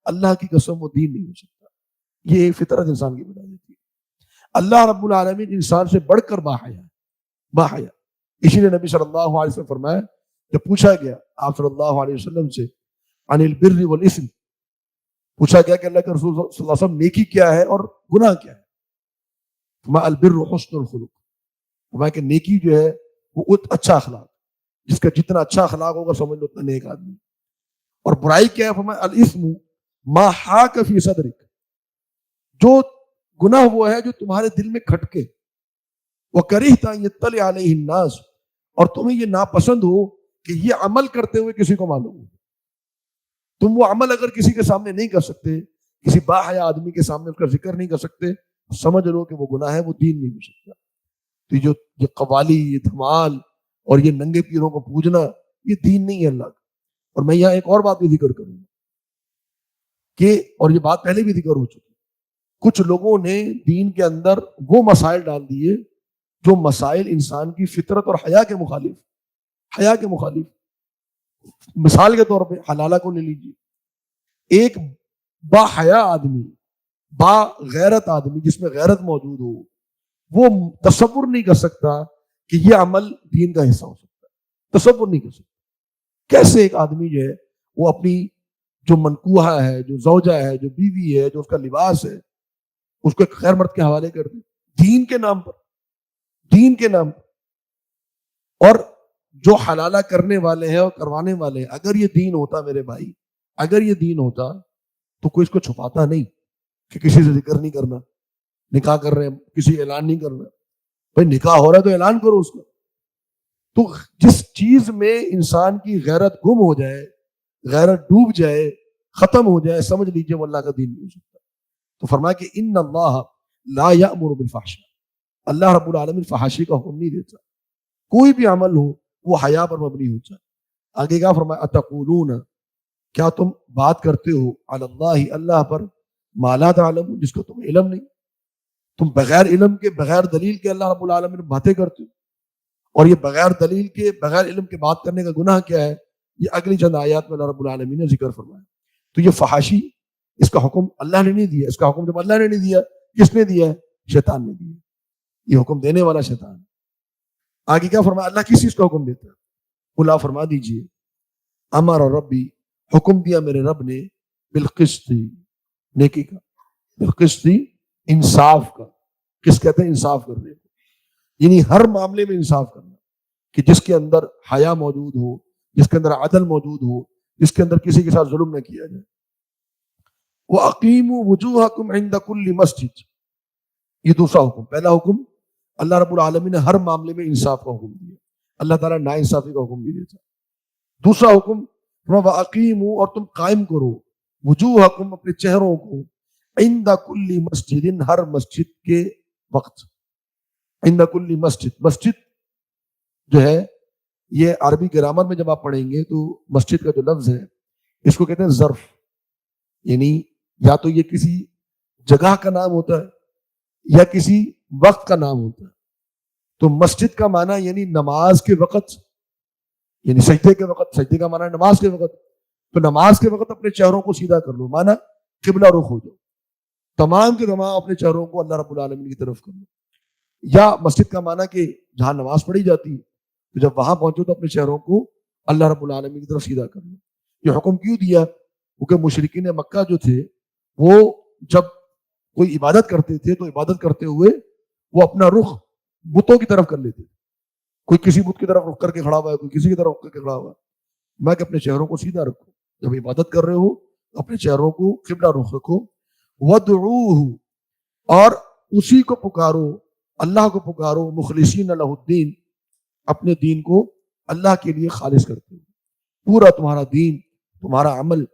اللہ کی قسم وہ دین نہیں ہو سکتا۔ یہ فطرت انسان کی بتا دیتی ہے۔ اللہ رب العالمین انسان سے بڑھ کر باحیا، اسی لیے نبی صلی اللہ علیہ وسلم فرمایا، جب پوچھا گیا آپ صلی اللہ علیہ وسلم سے عن البر والاسم، پوچھا گیا کہ اللہ کے رسول صلی اللہ علیہ وسلم نیکی کیا ہے اور گناہ کیا ہے؟ فرمایا البر حسن الخلق، فرمایا کہ نیکی جو ہے وہ اچھا اخلاق، جس کا جتنا اچھا اخلاق ہوگا سمجھ لو اتنا نیک آدمی۔ اور برائی کیا ہے؟ فرمایا الاسم ما حاک فی صدرک، جو گناہ وہ ہے جو تمہارے دل میں کھٹکے، وکرہت ان یطلع علیہ الناس، اور تمہیں یہ ناپسند ہو کہ یہ عمل کرتے ہوئے کسی کو معلوم ہو۔ تم وہ عمل اگر کسی کے سامنے نہیں کر سکتے، کسی باحیا آدمی کے سامنے اس کا ذکر نہیں کر سکتے، سمجھ لو کہ وہ گناہ ہے، وہ دین نہیں ہو سکتا۔ تو یہ قوالی، یہ دھمال اور یہ ننگے پیروں کو پوجنا، یہ دین نہیں ہے اللہ کا۔ اور میں یہاں ایک اور بات بھی ذکر کروں گا کہ، اور یہ بات پہلے بھی ذکر ہو چکی، کچھ لوگوں نے دین کے اندر وہ مسائل ڈال دیے جو مسائل انسان کی فطرت اور حیا کے مخالف۔ مثال کے طور پہ حلالہ کو لے لیجیے، ایک با حیا آدمی، با غیرت آدمی جس میں غیرت موجود ہو، وہ تصور نہیں کر سکتا کہ یہ عمل دین کا حصہ ہو سکتا ہے، تصور نہیں کر سکتا۔ کیسے ایک آدمی جو ہے وہ اپنی جو منکوحہ ہے، جو زوجہ ہے، جو بیوی ہے، جو اس کا لباس ہے، اس کو ایک غیر مرد کے حوالے کر دے دین کے نام پر۔ اور جو حلالہ کرنے والے ہیں اور کروانے والے ہیں، اگر یہ دین ہوتا میرے بھائی، اگر یہ دین ہوتا تو کوئی اس کو چھپاتا نہیں کہ کسی سے ذکر نہیں کرنا، نکاح کر رہے ہیں کسی اعلان نہیں کرنا۔ بھائی نکاح ہو رہا ہے تو اعلان کرو اس کا۔ تو جس چیز میں انسان کی غیرت گم ہو جائے، غیرت ڈوب جائے، ختم ہو جائے، سمجھ لیجئے وہ اللہ کا دین نہیں ہو سکتا۔ تو فرمایا کہ ان اللہ لا یأمر بالفحشاء، اللہ رب العالمین فحاشی کا حکم نہیں دیتا۔ کوئی بھی عمل ہو وہ حیا پر مبنی ہو جائے۔ آگے کیا فرمایا؟ اتقولون، کیا تم بات کرتے ہو علی اللہ، اللہ پر، ما لا تعلمون، جس کو تم علم نہیں۔ تم بغیر علم کے، بغیر دلیل کے اللہ رب العالمین باتیں کرتے ہو، اور یہ بغیر دلیل کے، بغیر علم کے بات کرنے کا گناہ کیا ہے؟ یہ اگلی چند آیات میں اللہ رب العالمین نے ذکر فرمایا۔ تو یہ فحاشی، اس کا حکم اللہ نے نہیں دیا، اس کا حکم جب اللہ نے نہیں دیا، کس نے دیا ہے؟ شیطان نے دیا۔ یہ حکم دینے والا شیطان ہے۔ آگے کیا فرمایا؟ اللہ کس چیز کا حکم دیتا ہے؟ اللہ فرما دیجئے امر ربی، حکم دیا میرے رب نے، بالقسط، نیکی کا، بالقسط، انصاف کا۔ کس کہتے ہیں؟ انصاف کرنے کو، یعنی ہر معاملے میں انصاف کرنا، کہ جس کے اندر حیا موجود ہو، جس کے اندر عدل موجود ہو، جس کے اندر کسی کے ساتھ ظلم نہ کیا جائے۔ وَأَقِيمُوا وُجُوهَكُمْ عِنْدَ كُلِّ مسجد، یہ دوسرا حکم۔ پہلا حکم اللہ رب العالمین نے ہر معاملے میں انصاف کا حکم دیا، اللہ تعالیٰ نا انصافی کا حکم نہیں دیتا۔ دوسرا حکم وَأَقِيمُوا، اور تم قائم کرو، وجوہکم، اپنے چہروں کو، عند کل مسجد، ہر مسجد کے وقت، عند کل مسجد۔ مسجد جو ہے یہ عربی گرامر میں جب آپ پڑھیں گے تو مسجد کا جو لفظ ہے اس کو کہتے ہیں ظرف، یعنی یا تو یہ کسی جگہ کا نام ہوتا ہے یا کسی وقت کا نام ہوتا ہے۔ تو مسجد کا معنی یعنی نماز کے وقت، یعنی سجدے کے وقت، سجدے کا معنی نماز کے وقت۔ تو نماز کے وقت اپنے چہروں کو سیدھا کر لو، معنی قبلہ رخ ہو جاؤ، تمام کے تمام اپنے چہروں کو اللہ رب العالمین کی طرف کر لو. یا مسجد کا معنی کہ جہاں نماز پڑھی جاتی ہے تو جب وہاں پہنچو تو اپنے چہروں کو اللہ رب العالمین کی طرف سیدھا کر لو. یہ حکم کیوں دیا؟ کیونکہ مشرکین مکہ جو تھے وہ جب کوئی عبادت کرتے تھے تو عبادت کرتے ہوئے وہ اپنا رخ بتوں کی طرف کر لیتے. کوئی کسی بت کی طرف رخ کر کے کھڑا ہوا ہے، کوئی کسی کی طرف رخ کر کے کھڑا ہوا ہے. میں کہ اپنے چہروں کو سیدھا رکھو، جب عبادت کر رہے ہو اپنے چہروں کو قبلہ رخ رکھو. وَادْعُوهُ، اور اسی کو پکارو، اللہ کو پکارو، مخلصین لہ الدین، اپنے دین کو اللہ کے لیے خالص کرتے ہو. پورا تمہارا دین، تمہارا عمل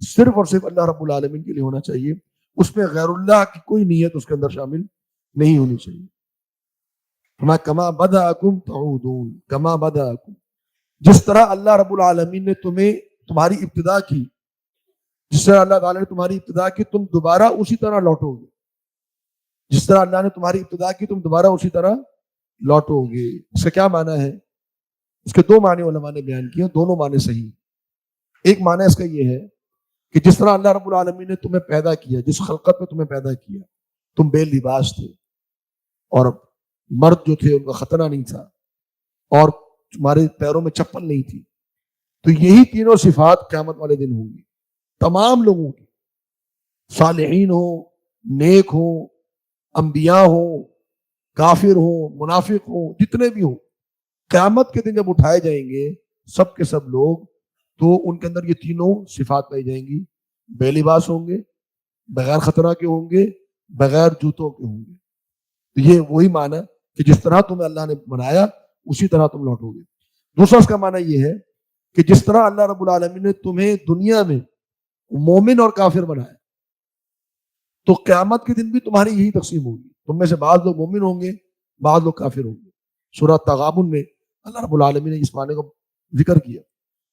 صرف اور صرف اللہ رب العالمین کے لیے ہونا چاہیے. اس میں غیر اللہ کی کوئی نیت اس کے اندر شامل نہیں ہونی چاہیے. کما بدأکم تعودون، کما بدأکم، جس طرح اللہ رب العالمین نے تمہاری ابتدا کی، جس طرح اللہ تعالیٰ نے تمہاری ابتدا کی تم دوبارہ اسی طرح لوٹو گے. جس طرح اللہ نے تمہاری ابتدا کی تم دوبارہ اسی طرح لوٹو گے. اس کا کیا معنی ہے؟ اس کے دو معنی علماء نے بیان کیے، دونوں معنی صحیح. ایک معنی اس کا یہ ہے کہ جس طرح اللہ رب العالمین نے تمہیں پیدا کیا، جس خلقت میں تمہیں پیدا کیا، تم بے لباس تھے اور مرد جو تھے ان کا ختنہ نہیں تھا اور تمہارے پیروں میں چپل نہیں تھی، تو یہی تینوں صفات قیامت والے دن ہوں گی تمام لوگوں کی، صالحین ہوں، نیک ہوں، انبیاء ہوں، کافر ہوں، منافق ہوں، جتنے بھی ہوں. قیامت کے دن جب اٹھائے جائیں گے سب کے سب لوگ، تو ان کے اندر یہ تینوں صفات پائی جائیں گی. بے لباس ہوں گے، بغیر خطرہ کے ہوں گے، بغیر جوتوں کے ہوں گے. تو یہ وہی معنی کہ جس طرح تمہیں اللہ نے بنایا اسی طرح تم لوٹو گے. دوسرا اس کا معنی یہ ہے کہ جس طرح اللہ رب العالمین نے تمہیں دنیا میں مومن اور کافر بنایا، تو قیامت کے دن بھی تمہاری یہی تقسیم ہوگی. تم میں سے بعض لوگ مومن ہوں گے، بعض لوگ کافر ہوں گے. سورہ تغابن میں اللہ رب العالمین نے اس معنی کو ذکر کیا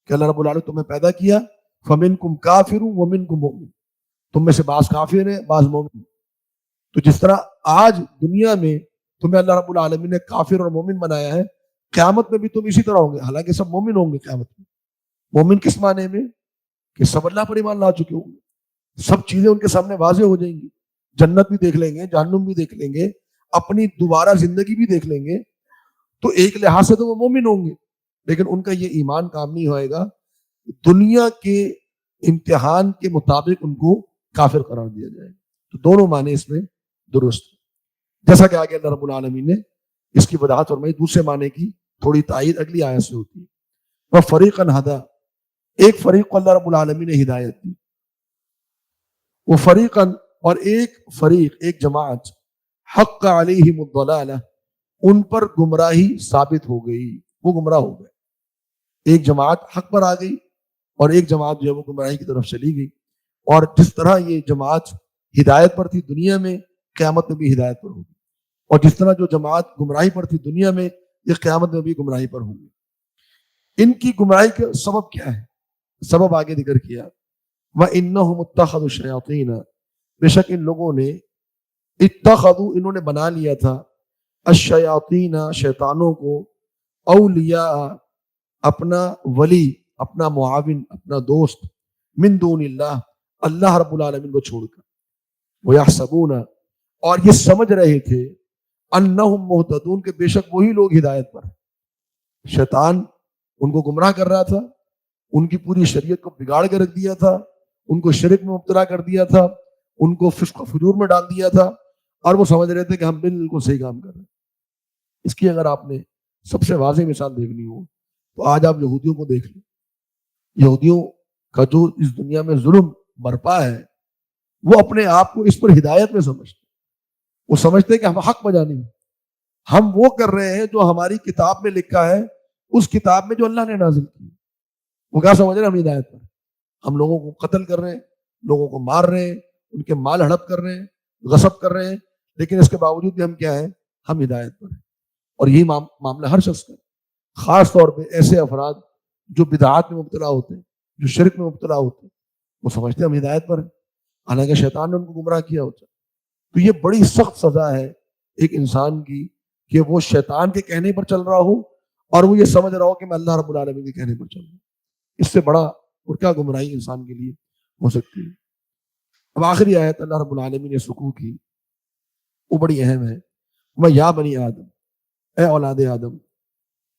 کہ اللہ رب العالمین تمہیں پیدا کیا، فَمِنْكُمْ كَافِرٌ وَمِنْكُمْ مُؤْمِنٌ، تم میں سے بعض کافر ہیں بعض مومن. تو جس طرح آج دنیا میں تمہیں اللہ رب العالمین نے کافر اور مومن بنایا ہے، قیامت میں بھی تم اسی طرح ہوں گے. حالانکہ سب مومن ہوں گے قیامت میں. مومن کس معنی میں؟ کہ سب اللہ پر ایمان لا چکے ہوں گے، سب چیزیں ان کے سامنے واضح ہو جائیں گی. جنت بھی دیکھ لیں گے، جہنم بھی دیکھ لیں گے، اپنی دوبارہ زندگی بھی دیکھ لیں گے. تو ایک لحاظ سے تو وہ مومن ہوں گے، لیکن ان کا یہ ایمان کام نہیں ہوئے گا. دنیا کے امتحان کے مطابق ان کو کافر قرار دیا جائے گا. تو دونوں معنی اس میں درست ہیں. جیسا کہ آگے اللہ رب العالمین نے اس کی وضاحت فرمائی. دوسرے معنی کی تھوڑی تائید اگلی آیت سے ہوتی ہے. وہ فریقاً ہدا، ایک فریق کو اللہ رب العالمین نے ہدایت دی. وہ فریقاً، اور ایک فریق، ایک جماعت، حق علیہم الضلالہ، ان پر گمراہی ثابت ہو گئی، وہ گمراہ ہو گئے. ایک جماعت حق پر آ گئی اور ایک جماعت جو ہے وہ گمراہی کی طرف چلی گئی. اور جس طرح یہ جماعت ہدایت پر تھی دنیا میں، قیامت میں بھی ہدایت پر ہوگی. اور جس طرح جو جماعت گمراہی پر تھی دنیا میں، یہ قیامت میں بھی گمراہی پر ہوگی. ان کی گمراہی کا سبب کیا ہے؟ سبب آگے ذکر کیا. وَإِنَّهُمُ اتَّخَذُوا الشَّيَاطِينَ، بے شک ان لوگوں نے، اتخذوا، انہوں نے بنا لیا تھا، الشیاطین، شیطانوں کو، اولیاء، اپنا ولی، اپنا معاون، اپنا دوست، من دون اللہ، اللہ رب العالمین کو چھوڑ کر. وَيَحْسَبُونَ، اور یہ سمجھ رہے تھے، انہم مہتدون، کہ بے شک وہی لوگ ہدایت پر. شیطان ان کو گمراہ کر رہا تھا، ان کی پوری شریعت کو بگاڑ کے رکھ دیا تھا، ان کو شرک میں مبتلا کر دیا تھا، ان کو فسق و فجور میں ڈال دیا تھا، اور وہ سمجھ رہے تھے کہ ہم بالکل صحیح کام کر رہے ہیں. اس کی اگر آپ نے سب سے واضح مثال دیکھنی ہو تو آج آپ یہودیوں کو دیکھ لیں. یہودیوں کا جو اس دنیا میں ظلم برپا ہے، وہ اپنے آپ کو اس پر ہدایت میں سمجھتے. وہ سمجھتے کہ ہم حق بجا نہیں، ہم وہ کر رہے ہیں جو ہماری کتاب میں لکھا ہے، اس کتاب میں جو اللہ نے نازل کی. وہ کیا سمجھ رہے ہیں؟ ہم ہدایت پر. ہم لوگوں کو قتل کر رہے ہیں، لوگوں کو مار رہے ہیں، ان کے مال ہڑپ کر رہے ہیں، غصب کر رہے ہیں، لیکن اس کے باوجود بھی ہم کیا ہیں؟ ہم ہدایت پر ہیں. اور یہی معاملہ ہر شخص کا، خاص طور پہ ایسے افراد جو بدعات میں مبتلا ہوتے ہیں، جو شرک میں مبتلا ہوتے ہیں، وہ سمجھتے ہیں ہم ہدایت پر ہیں، حالانکہ شیطان نے ان کو گمراہ کیا ہوتا ہے. تو یہ بڑی سخت سزا ہے ایک انسان کی کہ وہ شیطان کے کہنے پر چل رہا ہو اور وہ یہ سمجھ رہا ہو کہ میں اللہ رب العالمین کے کہنے پر چل رہا ہوں. اس سے بڑا اور کیا گمراہی انسان کے لیے ہو سکتی ہے. اب آخری آیت اللہ رب العالمین نے سکوت کی، وہ بڑی اہم ہے. وہ یا بنی آدم، اے اولاد آدم،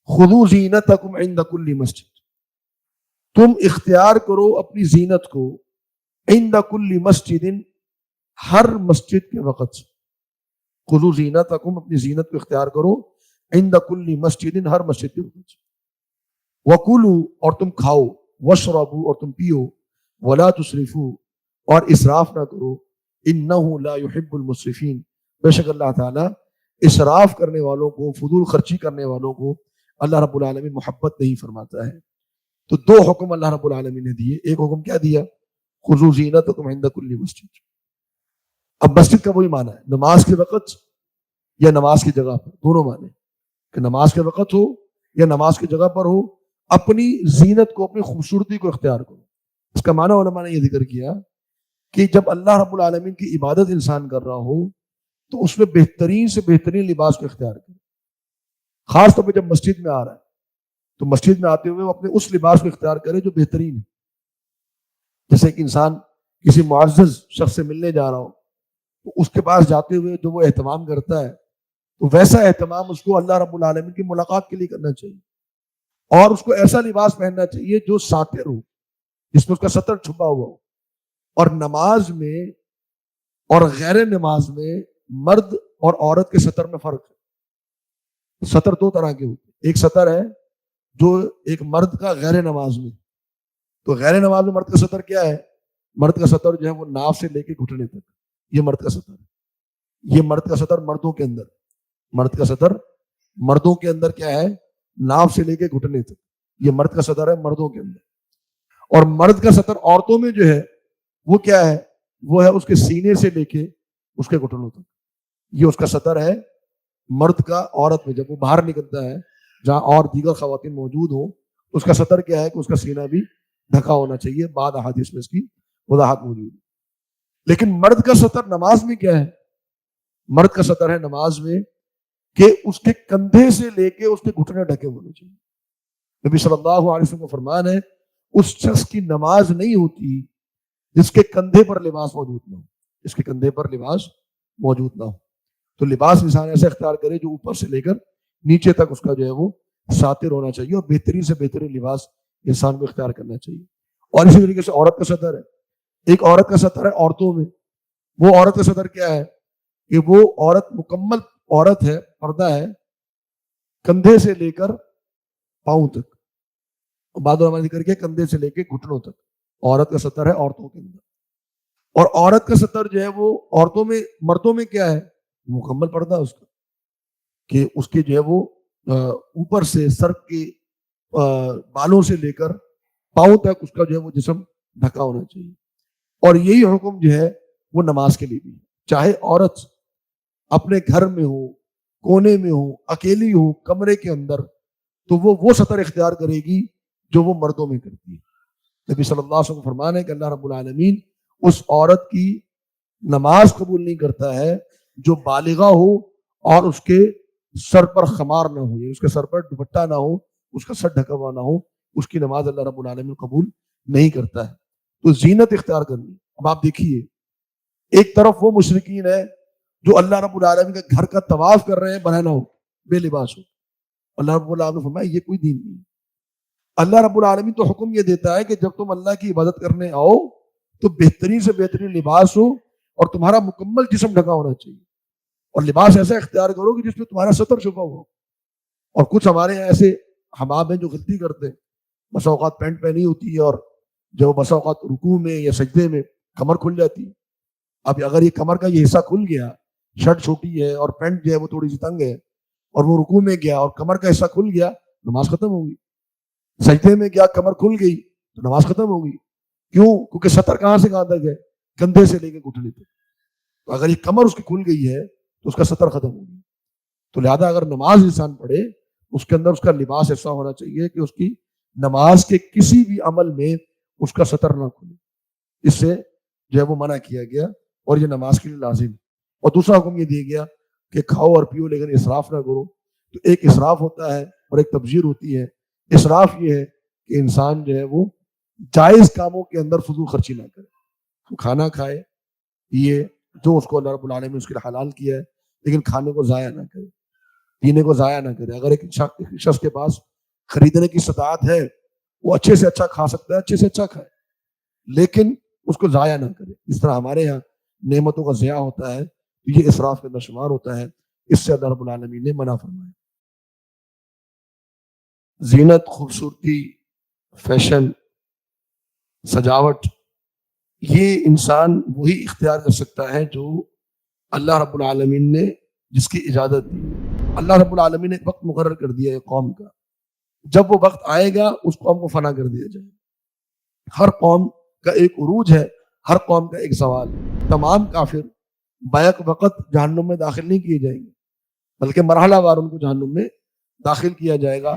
خذوا زینتکم عند کل مسجد، تم اختیار کرو اپنی زینت کو عند کل مسجد، ہر مسجد کے وقت سے. خذوا زینتکم، اپنی زینت کو اختیار کرو عند کل مسجد، ہر مسجد کے وقت سے. وکلوا، اور تم کھاؤ، واشربوا، اور تم پیو، ولا تسرفوا، اور اسراف نہ کرو، انہ لا یحب المسرفین، بے شک اللہ تعالیٰ اسراف کرنے والوں کو، فضول خرچی کرنے والوں کو اللہ رب العالمین محبت نہیں فرماتا ہے. تو دو حکم اللہ رب العالمین نے دیے. ایک حکم کیا دیا؟ خذوا زینتکم عند کل مسجد. اب مسجد کا وہی معنی ہے، نماز کے وقت یا نماز کی جگہ پر، دونوں معنی کہ نماز کے وقت ہو یا نماز کی جگہ پر ہو، اپنی زینت کو، اپنی خوبصورتی کو اختیار کرو. اس کا معنی علماء نے یہ ذکر کیا کہ جب اللہ رب العالمین کی عبادت انسان کر رہا ہو تو اس میں بہترین سے بہترین لباس کو اختیار کرے. خاص طور پہ جب مسجد میں آ رہا ہے تو مسجد میں آتے ہوئے وہ اپنے اس لباس کو اختیار کرے جو بہترین ہے. جیسے کہ انسان کسی معزز شخص سے ملنے جا رہا ہو تو اس کے پاس جاتے ہوئے جو وہ اہتمام کرتا ہے تو ویسا اہتمام اس کو اللہ رب العالمین کی ملاقات کے لیے کرنا چاہیے. اور اس کو ایسا لباس پہننا چاہیے جو ساتر ہو، جس میں اس کا ستر چھپا ہوا ہو. اور نماز میں اور غیر نماز میں مرد اور عورت کے ستر میں فرق ہے. ستر دو طرح کے ہوتے ہیں. ایک ستر ہے جو ایک مرد کا غیر نماز میں، تو غیر نماز میں مرد کا ستر کیا ہے؟ مرد کا ستر جو ہے وہ ناف سے لے کے گھٹنے تک، یہ مرد کا ستر ہے. یہ مرد کا ستر مردوں کے اندر، مرد کا ستر مردوں کے اندر کیا ہے؟ ناف سے لے کے گھٹنے تک، یہ مرد کا ستر ہے مردوں کے اندر. اور مرد کا ستر عورتوں میں جو ہے وہ کیا ہے؟ وہ ہے اس کے سینے سے لے کے اس کے گھٹنوں تک. یہ اس کا ستر ہے مرد کا عورت میں. جب وہ باہر نکلتا ہے جہاں اور دیگر خواتین موجود ہوں، اس کا ستر کیا ہے کہ اس کا سینہ بھی ڈھکا ہونا چاہیے. بعد احادیث میں اس کی وضاحت موجود ہے. لیکن مرد کا ستر نماز میں کیا ہے؟ مرد کا ستر ہے نماز میں کہ اس کے کندھے سے لے کے اس کے گھٹنے ڈھکے ہونے چاہیے. نبی صلی اللہ علیہ وسلم کا فرمان ہے اس شخص کی نماز نہیں ہوتی جس کے کندھے پر لباس موجود نہ ہو، جس کے کندھے پر لباس موجود نہ ہو. تو لباس انسان ایسا اختیار کرے جو اوپر سے لے کر نیچے تک اس کا جو ہے وہ ساتر ہونا چاہیے، اور بہترین سے بہترین لباس انسان کو اختیار کرنا چاہیے. اور اسی طریقے سے عورت کا ستر ہے. ایک عورت کا ستر ہے عورتوں میں. وہ عورت کا ستر کیا ہے کہ وہ عورت مکمل عورت ہے، پردہ ہے، کندھے سے لے کر پاؤں تک. بعد علماء نے ذکر کیا کندھے سے لے کے گھٹنوں تک عورت کا ستر ہے عورتوں کے اندر. اور عورت کا ستر جو ہے وہ عورتوں میں، مردوں میں کیا ہے؟ مکمل پردہ اس کا، کہ اس کے جو ہے وہ اوپر سے سر کے بالوں سے لے کر پاؤں تک اس کا جو ہے وہ جسم ڈھکا ہونا چاہیے. اور یہی حکم جو ہے وہ نماز کے لیے بھی ہے. چاہے عورت اپنے گھر میں ہو، کونے میں ہو، اکیلی ہو، کمرے کے اندر، تو وہ ستر اختیار کرے گی جو وہ مردوں میں کرتی ہے. نبی صلی اللہ علیہ وسلم فرمان ہے کہ اللہ رب العالمین اس عورت کی نماز قبول نہیں کرتا ہے جو بالغہ ہو اور اس کے سر پر خمار نہ ہو، یعنی اس کے سر پر دوپٹہ نہ ہو، اس کا سر ڈھکا ہوا نہ ہو، اس کی نماز اللہ رب العالمین قبول نہیں کرتا ہے. تو زینت اختیار کرنی. اب آپ دیکھیے ایک طرف وہ مشرکین ہے جو اللہ رب العالمین کے گھر کا طواف کر رہے ہیں بنانا ہو، بے لباس ہو. اللہ رب العالمین نے فرمایا یہ کوئی دین نہیں. اللہ رب العالمین تو حکم یہ دیتا ہے کہ جب تم اللہ کی عبادت کرنے آؤ تو بہترین سے بہترین لباس ہو اور تمہارا مکمل جسم ڈھکا ہونا چاہیے. اور لباس ایسا اختیار کرو کہ جس میں تمہارا ستر چھپا ہو. اور کچھ ہمارے یہاں ایسے احباب ہیں جو غلطی کرتے ہیں، بسا اوقات پینٹ پہنی ہوتی ہے اور جو بسا اوقات رکوع میں یا سجدے میں کمر کھل جاتی ہے. اب اگر یہ کمر کا یہ حصہ کھل گیا، شرٹ چھوٹی ہے اور پینٹ جو ہے وہ تھوڑی سی تنگ ہے، اور وہ رکوع میں گیا اور کمر کا حصہ کھل گیا، نماز ختم ہوگی. سجدے میں گیا کمر کھل گئی تو نماز ختم ہوگی. کیوں؟ کیونکہ ستر کہاں سے کہاں تک ہے؟ کندھے سے لے کے گھٹنے تک. تو اگر یہ کمر اس کی کھل گئی ہے تو اس کا ستر ختم ہوگی. تو لہذا اگر نماز انسان پڑھے اس کے اندر اس کا لباس ایسا ہونا چاہیے کہ اس کی نماز کے کسی بھی عمل میں اس کا ستر نہ کھلے. اس سے جو ہے وہ منع کیا گیا اور یہ نماز کے لیے لازم ہے. اور دوسرا حکم یہ دیا گیا کہ کھاؤ اور پیو لیکن اسراف نہ کرو. تو ایک اسراف ہوتا ہے اور ایک تبذیر ہوتی ہے. اسراف یہ ہے کہ انسان جو ہے وہ جائز کاموں کے اندر فضول خرچی نہ کرے. کھانا کھائے یہ جو اس کو اللہ رب العالمین نے اس کے لیے حلال کیا ہے، لیکن کھانے کو ضائع نہ کرے، پینے کو ضائع نہ کرے۔ اگر ایک شخص کے پاس خریدنے کی استطاعت ہے، وہ اچھے سے اچھا کھا سکتا ہے، اچھے سے اچھا کھائے، لیکن اس کو ضائع نہ کرے۔ اس طرح ہمارے یہاں نعمتوں کا ضیاع ہوتا ہے، تو یہ اسراف کے اندر شمار ہوتا ہے، اس سے اللہ رب العالمین نے منع فرمایا۔ زینت، خوبصورتی، فیشن، سجاوٹ، یہ انسان وہی اختیار کر سکتا ہے جو اللہ رب العالمین نے جس کی اجازت دی۔ اللہ رب العالمین نے ایک وقت مقرر کر دیا ہے قوم کا، جب وہ وقت آئے گا اس قوم کو فنا کر دیا جائے گا۔ ہر قوم کا ایک عروج ہے، ہر قوم کا ایک زوال ہے۔ تمام کافر بیک وقت جہنم میں داخل نہیں کیے جائیں گے، بلکہ مرحلہ وار ان کو جہنم میں داخل کیا جائے گا۔